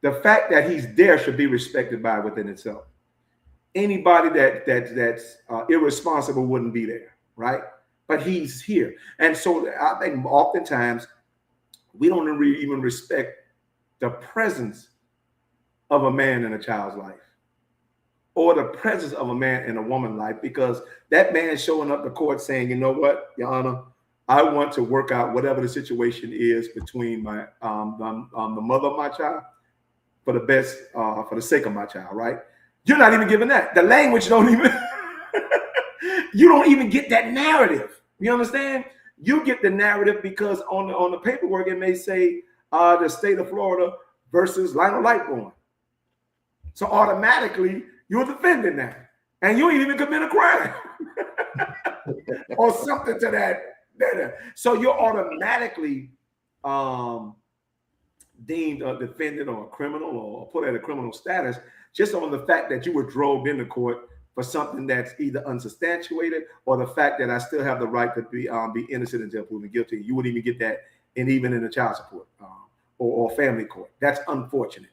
C: The fact that he's there should be respected by within itself. Anybody that's irresponsible wouldn't be there, right? But he's here, and so I think oftentimes we don't even respect the presence of a man in a child's life, or the presence of a man in a woman's life, because that man showing up to court saying, you know what, Your Honor, I want to work out whatever the situation is between my the mother of my child for the best, for the sake of my child, right? You're not even giving that. The language don't even, you don't even get that narrative. You understand? You get the narrative because on the paperwork, it may say the state of Florida versus Lionel Lightborn. So automatically, you're defending that. And you ain't even commit a crime or something to that. So you're automatically deemed a defendant or a criminal, or put at a criminal status, just on the fact that you were drove into court for something that's either unsubstantiated, or the fact that I still have the right to be innocent until proven guilty. You wouldn't even get that, and even in a child support or family court. That's unfortunate.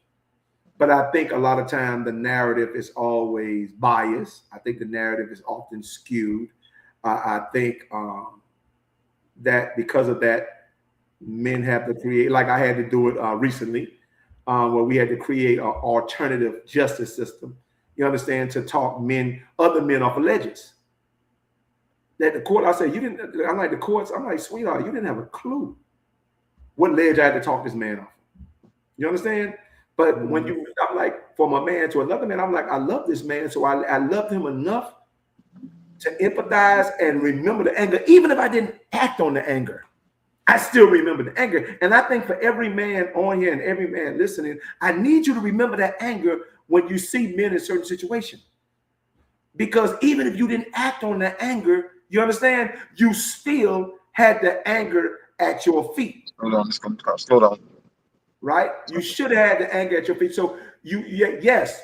C: But I think a lot of time the narrative is always biased. I think the narrative is often skewed. I think that because of that, men have to create, like I had to do it recently, where we had to create an alternative justice system. You understand? To talk other men off of ledges. That the court, I said, you didn't, I'm like, the courts, I'm like, sweetheart, you didn't have a clue what ledge I had to talk this man off. You understand? But when I'm like, from a man to another man, I'm like, I love this man. So I loved him enough to empathize and remember the anger. Even if I didn't act on the anger, I still remember the anger. And I think for every man on here and every man listening, I need you to remember that anger when you see men in certain situations. Because even if you didn't act on the anger, you understand, you still had the anger at your feet.
B: Slow down.
C: Right? You should have had the anger at your feet. So yes,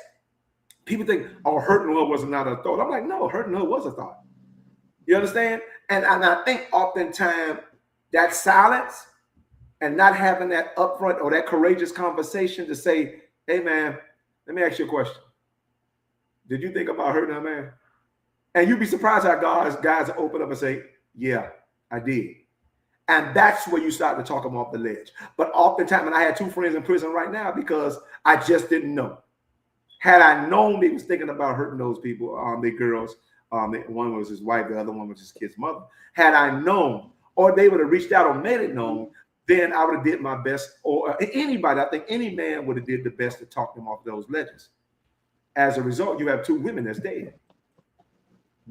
C: people think, oh, hurting her was not a thought. I'm like, no, hurting her was a thought. You understand? And I think oftentimes that silence and not having that upfront or that courageous conversation to say, hey, man, let me ask you a question. Did you think about hurting her, man? And you'd be surprised how guys open up and say, yeah, I did. And that's where you start to talk them off the ledge. But oftentimes, and I had 2 friends in prison right now because I just didn't know. Had I known they was thinking about hurting those people, the girls, one was his wife, the other one was his kid's mother. Had I known, or they would have reached out or made it known, then I would have did my best, or anybody, I think any man would have did the best to talk them off those ledges. As a result, you have 2 women that's dead.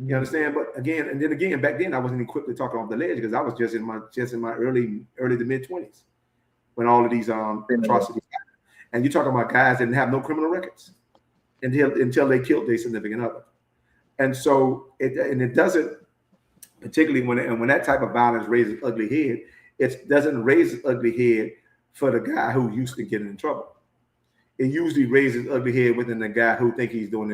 C: You understand? But again, and then again, back then I wasn't equipped to talk off the ledge because I was just in my early to mid 20s when all of these atrocities happened. And you're talking about guys that didn't have no criminal records until they killed their significant other. And so it doesn't, particularly when that type of violence raises ugly head, it doesn't raise an ugly head for the guy who used to get in trouble. It usually raises ugly head within the guy who think he's doing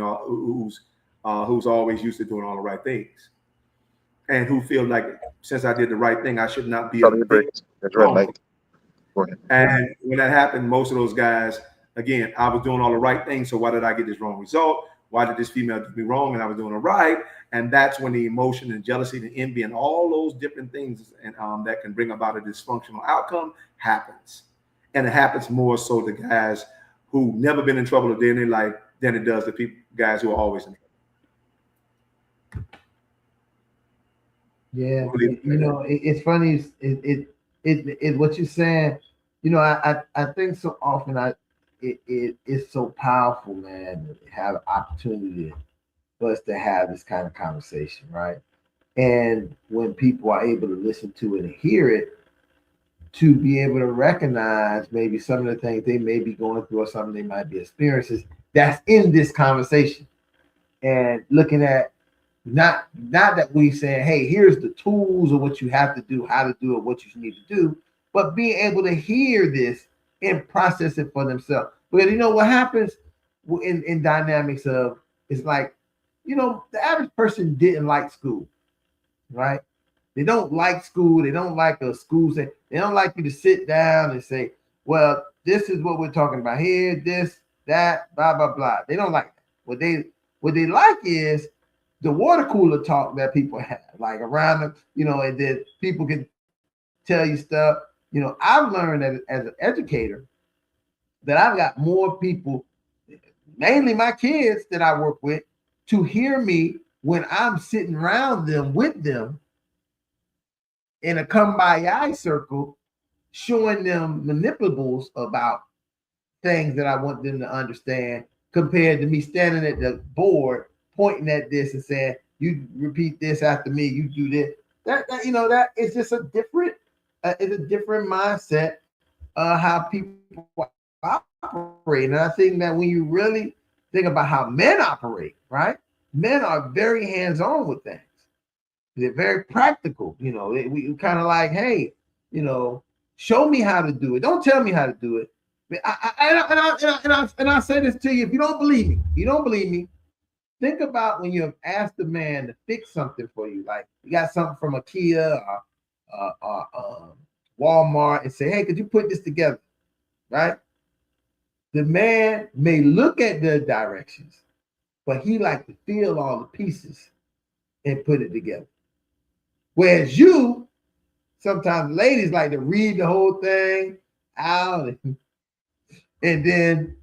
C: who's always used to doing all the right things, and who feel like since I did the right thing, I should not be. And when that happened, most of those guys, again, I was doing all the right things. So why did I get this wrong result? Why did this female do me wrong and I was doing it right? And that's when the emotion and jealousy and envy and all those different things and that can bring about a dysfunctional outcome happens. And it happens more so to guys who never been in trouble a day in their life than it does to guys who are always in trouble.
A: Yeah, it's funny. It what you're saying. I think so often it's so powerful, man, to have opportunity for us to have this kind of conversation, right? And when people are able to listen to it and hear it, to be able to recognize maybe some of the things they may be going through or something they might be experiencing that's in this conversation. and looking at not that we saying, hey, here's the tools of what you have to do, how to do it, what you need to do, but being able to hear this and process it for themselves. Because you know what happens in dynamics of, it's like, you know, the average person didn't like school, right? They don't like school. They don't like a school. They don't like you to sit down and say, well, this is what we're talking about here, this, that, blah, blah, blah. They don't like that. What they like is the water cooler talk that people have, like around them, you know, and then people can tell you stuff. You know, I've learned that as an educator that I've got more people, mainly my kids that I work with, to hear me when I'm sitting around them with them in a kumbaya circle, showing them manipulables about things that I want them to understand, compared to me standing at the board pointing at this and saying, you repeat this after me, you do this. That you know, that is just a different mindset how people operate. And I think that when you really think about how men operate, right? Men are very hands-on with things. They're very practical. You know, we kind of like, hey, you know, show me how to do it. Don't tell me how to do it. And I say this to you: if you don't believe me, think about when you have asked a man to fix something for you, like you got something from IKEA or Walmart, and say, hey, could you put this together, right? The man may look at the directions, but he like to feel all the pieces and put it together. Whereas you, sometimes ladies like to read the whole thing out and then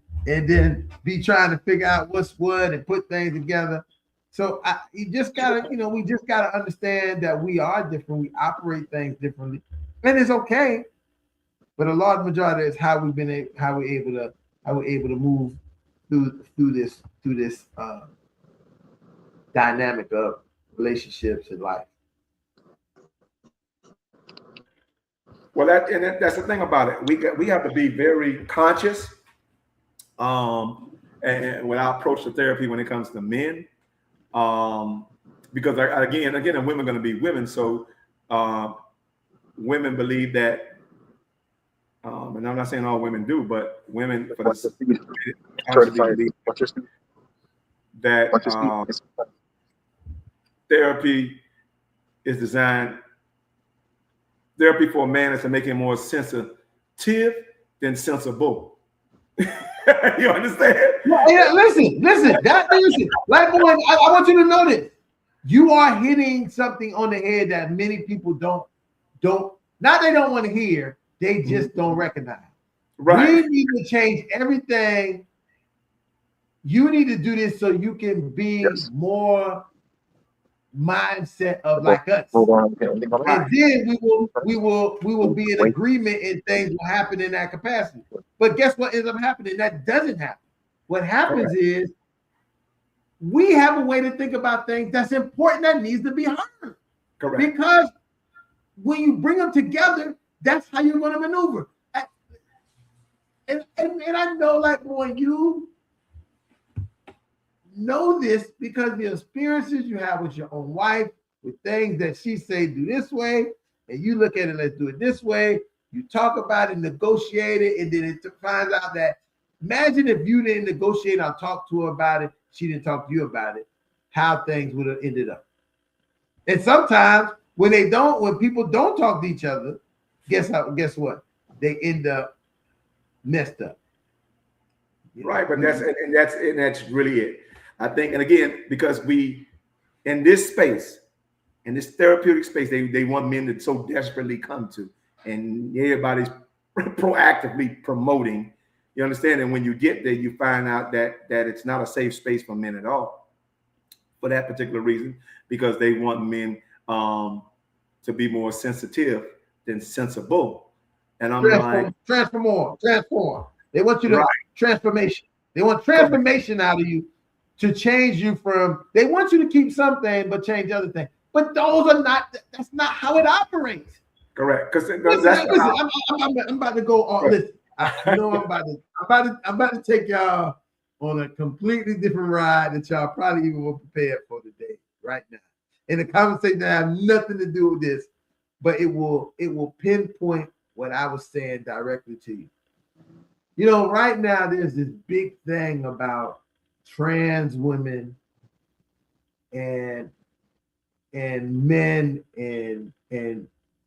A: be trying to figure out what's what and put things together. So you just gotta, you know, we just gotta understand that we are different. We operate things differently, and it's okay. But a large majority is how we're able to move through this dynamic of relationships and life.
C: Well, that's the thing about it. We have to be very conscious. And when I approach the therapy when it comes to men, because again, and women are going to be women, so women believe that, and I'm not saying all women do, but women for that therapy is designed. Therapy for a man is to make him more sensitive than sensible. You understand?
A: Yeah, listen. Like, boy, I want you to know this. You are hitting something on the head that many people don't not they don't want to hear, they just don't recognize. Right. We need to change everything. You need to do this so you can be more mindset of like us, and then we will be in agreement and things will happen in that capacity. But guess what ends up happening? That doesn't happen. What happens is we have a way to think about things that's important that needs to be heard. Correct. Because when you bring them together, that's how you're going to maneuver. And I know, like, when you know this, because the experiences you have with your own wife, with things that she say do this way, and you look at it, let's do it this way. You talk about it, negotiate it, and then it finds out that, imagine if you didn't negotiate or talk to her about it, she didn't talk to you about it, how things would have ended up. And sometimes when people don't talk to each other, guess what? They end up messed up.
C: Right, but that's really it. I think, and again, because we in this space, in this therapeutic space, they want men to so desperately come to, and everybody's proactively promoting. You understand? And when you get there, you find out that it's not a safe space for men at all, for that particular reason, because they want men to be more sensitive than sensible. And I'm
A: transform. They want you to transformation. They want transformation out of you to change you from. They want you to keep something but change other things. But those are not. That's not how it operates.
C: Correct. Because
A: I'm about to go on. Listen, I know I'm about to take y'all on a completely different ride that y'all probably even were prepared for today, right now. And the conversation that have nothing to do with this, but it will pinpoint what I was saying directly to you. You know, right now there's this big thing about trans women and men and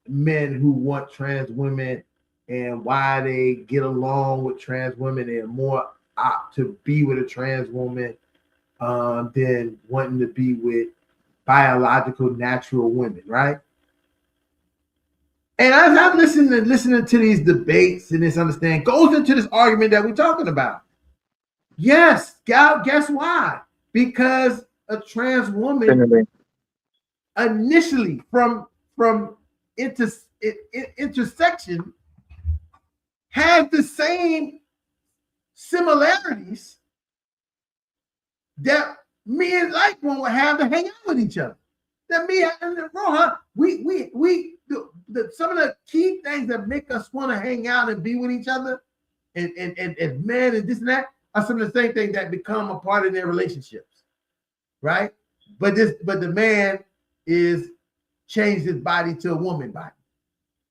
A: men who want trans women and why they get along with trans women and more opt to be with a trans woman than wanting to be with biological natural women, right? And as I'm listening to these debates and this understanding goes into this argument that we're talking about. Yes, guess why? Because a trans woman initially from intersection has the same similarities that me and like one would have to hang out with each other. That me and Rohan, some of the key things that make us want to hang out and be with each other and men and this and that are some of the same things that become a part of their relationships, right? But the man is changed his body to a woman body.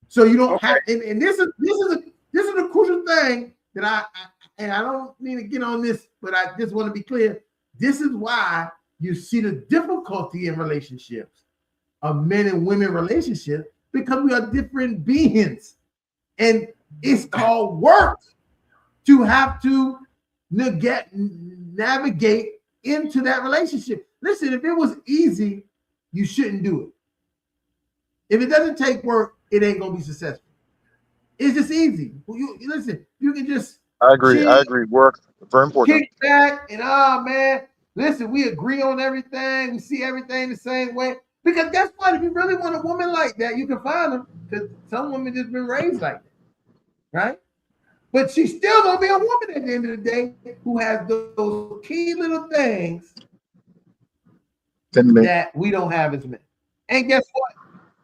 A: So you don't have, and this is a crucial thing that I don't need to get on this, but I just want to be clear. This is why you see the difficulty in relationships, of men and women relationships, because we are different beings. And it's called work to have to navigate into that relationship. Listen, if it was easy, you shouldn't do it. If it doesn't take work, it ain't gonna be successful. It's just easy. Listen, you can just
B: I agree. Work, very important.
A: Kick back and man, listen, we agree on everything. We see everything the same way. Because guess what? If you really want a woman like that, you can find them. Because some women just been raised like that, right? But she's still gonna be a woman at the end of the day who has those key little things that we don't have as men. And guess what?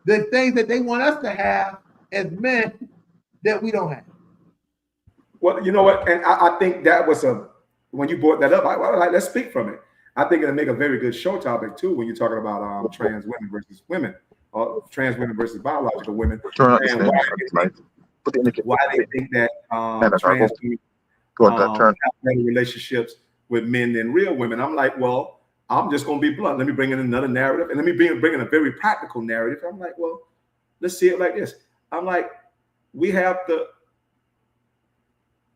A: The things that they want us to have as men that we don't have.
C: Well, you know what? And I think that was when you brought that up, I like, let's speak from it. I think it'll make a very good show topic too when you're talking about trans women versus women, or trans women versus biological women, and why they think that trans women have better relationships with men than real women. I'm like, well, I'm just going to be blunt. Let me bring in another narrative, and let me bring in a very practical narrative. I'm like, well, let's see it like this. I'm like, we have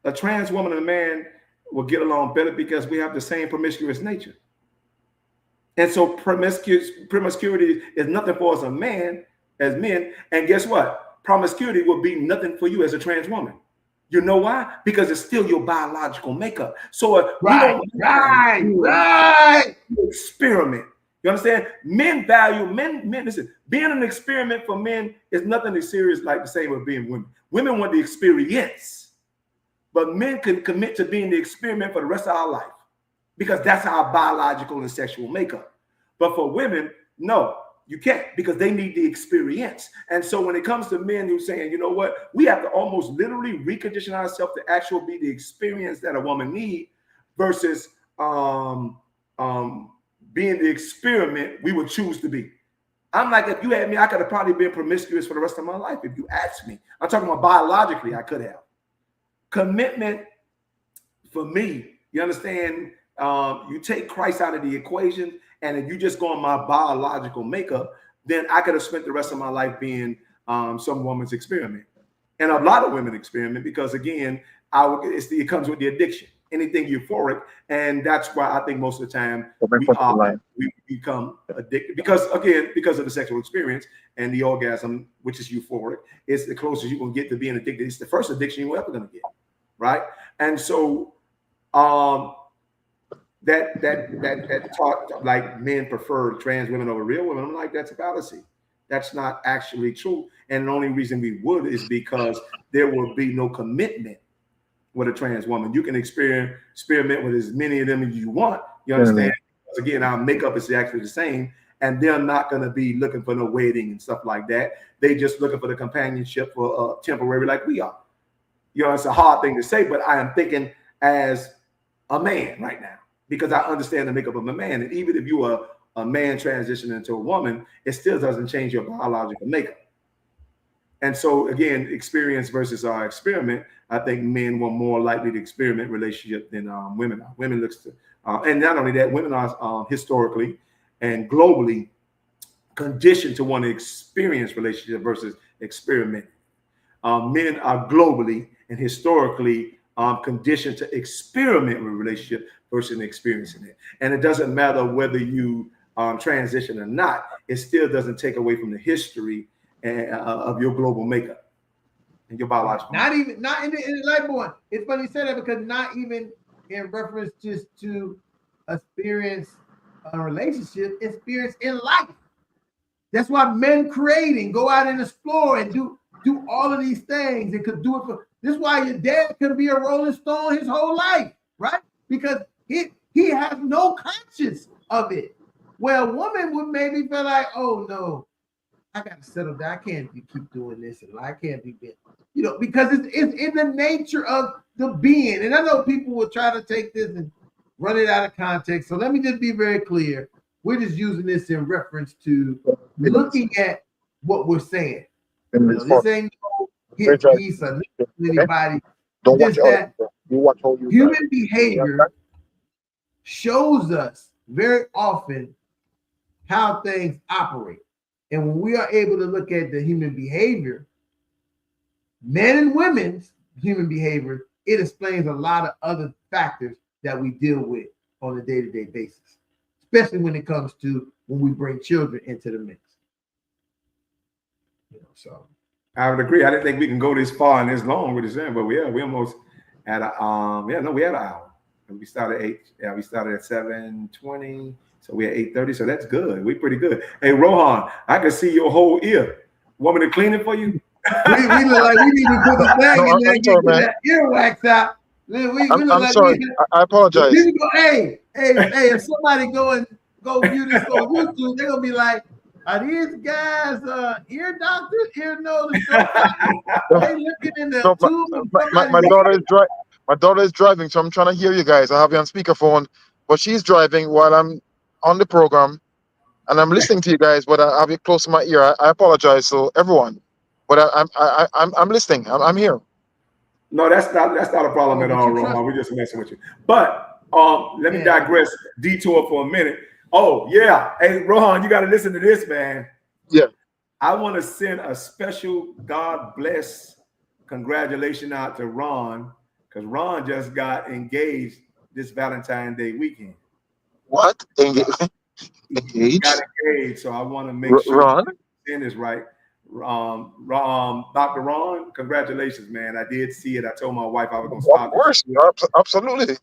C: a trans woman and a man will get along better because we have the same promiscuous nature. And so promiscuity is nothing for us as men. And guess what? Promiscuity will be nothing for you as a trans woman. You know why? Because it's still your biological makeup. So right. Experiment. You understand? Men value men. Listen, being an experiment for men is nothing as serious like the same with being women. Women want the experience, but men can commit to being the experiment for the rest of our life because that's our biological and sexual makeup. But for women, no, you can't, because they need the experience. And so when it comes to men who are saying, you know what, we have to almost literally recondition ourselves to actually be the experience that a woman needs versus being the experiment we would choose to be. I'm like, if you had me, I could have probably been promiscuous for the rest of my life. If you asked me, I'm talking about biologically, I could have. Commitment for me, you understand, you take Christ out of the equation, and if you just go on my biological makeup, then I could have spent the rest of my life being some woman's experiment. And a lot of women experiment because, again, it comes with the addiction, anything euphoric. And that's why I think most of the time we become addicted because of the sexual experience and the orgasm, which is euphoric. It's the closest you're going to get to being addicted. It's the first addiction you're ever going to get, right? And so that talk like men prefer trans women over real women, I'm like, that's a fallacy. That's not actually true. And the only reason we would is because there will be no commitment with a trans woman. You can experiment with as many of them as you want. You understand? Because again, our makeup is actually the same, and they're not going to be looking for no wedding and stuff like that. They just looking for the companionship for temporary, like we are. You know, it's a hard thing to say, but I am thinking as a man right now because I understand the makeup of a man. And even if you are a man transitioning into a woman, it still doesn't change your biological makeup. And so again, experience versus our experiment. I think men were more likely to experiment relationship than women are. Women looks to, and not only that, women are historically and globally conditioned to want to experience relationship versus experiment. Men are globally and historically conditioned to experiment with relationship versus experiencing it. And it doesn't matter whether you transition or not, it still doesn't take away from the history of your global makeup and your biological.
A: Not in the life born. It's funny you say that because not even in reference just to experience a relationship, experience in life. That's why men create and go out and explore and do all of these things and could do it for. This is why your dad could be a Rolling Stone his whole life, right? Because he has no conscience of it. Where a woman would maybe feel like, oh no, I got to settle down. I can't keep doing this, and I can't be, because it's in the nature of the being. And I know people will try to take this and run it out of context. So let me just be very clear. We're just using this in reference to looking at what we're saying. This ain't no hit piece or anybody.
B: Don't watch
A: that
B: you watch how you
A: human behavior shows us very often how things operate. And when we are able to look at the human behavior, men and women's human behavior, it explains a lot of other factors that we deal with on a day-to-day basis, especially when it comes to when we bring children into the mix. So
C: I would agree. I didn't think we can go this far and this long with this thing, but we almost at a we had an hour. And we started at 7:20. So we're at 8:30. So that's good. We're pretty good. Hey, Rohan, I can see your whole ear. Want me to clean it for you?
A: we look like we need to put the bag in there and get that earwax out.
B: I'm sorry. I apologize.
A: Go, hey, if somebody go view this on YouTube, they're gonna be like, are these guys ear doctors, ear nose? They looking in the tube.
B: My daughter is My daughter is driving, so I'm trying to hear you guys. I have you on speakerphone, but she's driving while I'm on the program, and I'm listening to you guys, but I have you close to my ear. I apologize, so everyone, but I'm listening. I'm here.
C: No, that's not a problem at all, Roman. We're just messing with you. But let me digress, detour for a minute. Oh yeah, hey Rohan, you got to listen to this, man.
B: Yeah,
C: I want to send a special God bless congratulations out to Ron, because Ron just got engaged this Valentine's Day weekend.
B: What?
C: Engaged? He got engaged, so I want to make sure
B: Ron
C: saying this right. Dr. Ron, congratulations, man. I did see it. I told my wife I was going to stop.
B: Of course, absolutely.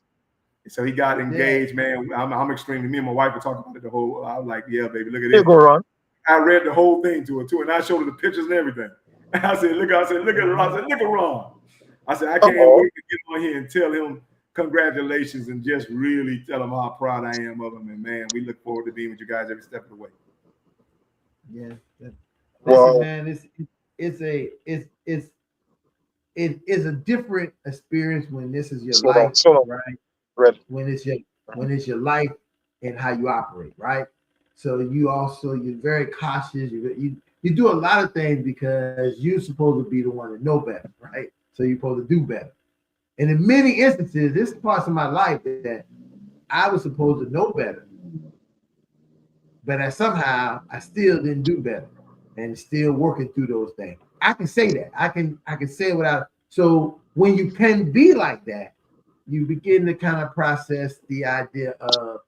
C: So he got engaged, man. I'm extremely. Me and my wife were talking about it the whole. I was like, "Yeah, baby, look at
B: this." Go, Ron.
C: I read the whole thing to her too, and I showed her the pictures and everything. And I said, "Look at Ron." I said, "Look at Ron." I said, "I can't wait to get on here and tell him congratulations and just really tell him how proud I am of him." And man, we look forward to being with you guys every step of the way.
A: Yeah. Listen, man, it's a different experience when this is your life, right? When it's your life and how you operate, right? So you're very cautious. You do a lot of things because you're supposed to be the one to know better, right? So you're supposed to do better. And in many instances, this parts of my life that I was supposed to know better, but somehow I still didn't do better. And still working through those things. I can say that. I can say it without. So when you can be like that, you begin to kind of process the idea of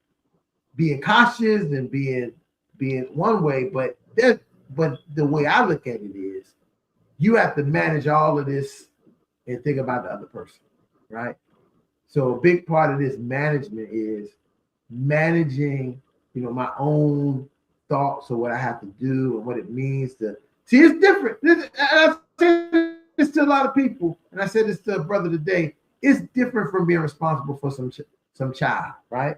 A: being cautious and being one way. But the way I look at it is, you have to manage all of this and think about the other person, right? So a big part of this management is managing, my own thoughts of what I have to do and what it means to see. It's different. I say this to a lot of people, and I said this to a brother today. It's different from being responsible for some child, right?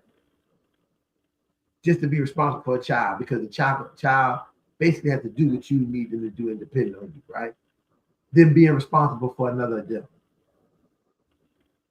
A: Just to be responsible for a child, because the child basically has to do what you need them to do independent of you, right? Then being responsible for another adult.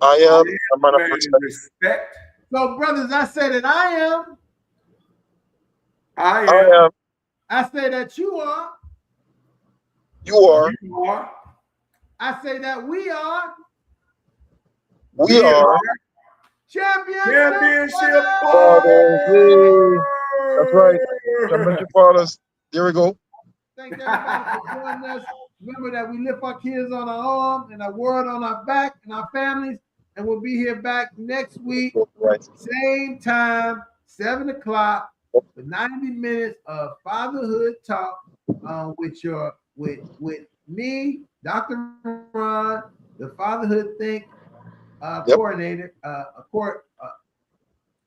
B: I am a man of
C: Man,
B: respect.
C: respect.
A: So, brothers, I say that I am.
C: I
B: I
C: am.
B: am.
A: I say that you are.
B: You are.
C: You are.
A: I say that we are
B: We
C: We
B: are.
C: are.
A: championship
C: Championship
B: Fathers. Yay. That's right.
C: fathers.
B: Championship fathers. There we go.
A: Thank everybody for joining us. Remember that we lift our kids on our arm and our word on our back and our families. And we'll be here back next week,
B: Right.
A: same time, 7 o'clock, for 90 minutes of fatherhood talk with me, Dr. Ron, the Fatherhood Think coordinator,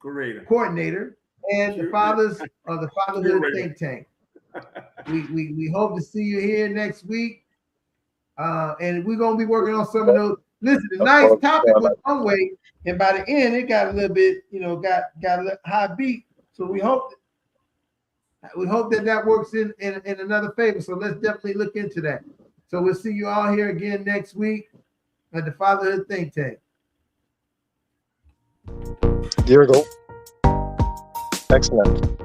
A: coordinator, and the fathers of the Fatherhood Think Tank. We hope to see you here next week. And we're gonna be working on some of those. Listen, the nice topic was one way, and by the end it got a little bit, got a little high beat. So we hope that works in another favor. So let's definitely look into that. So we'll see you all here again next week at the Fatherhood Think Tank.
B: There we go. Excellent.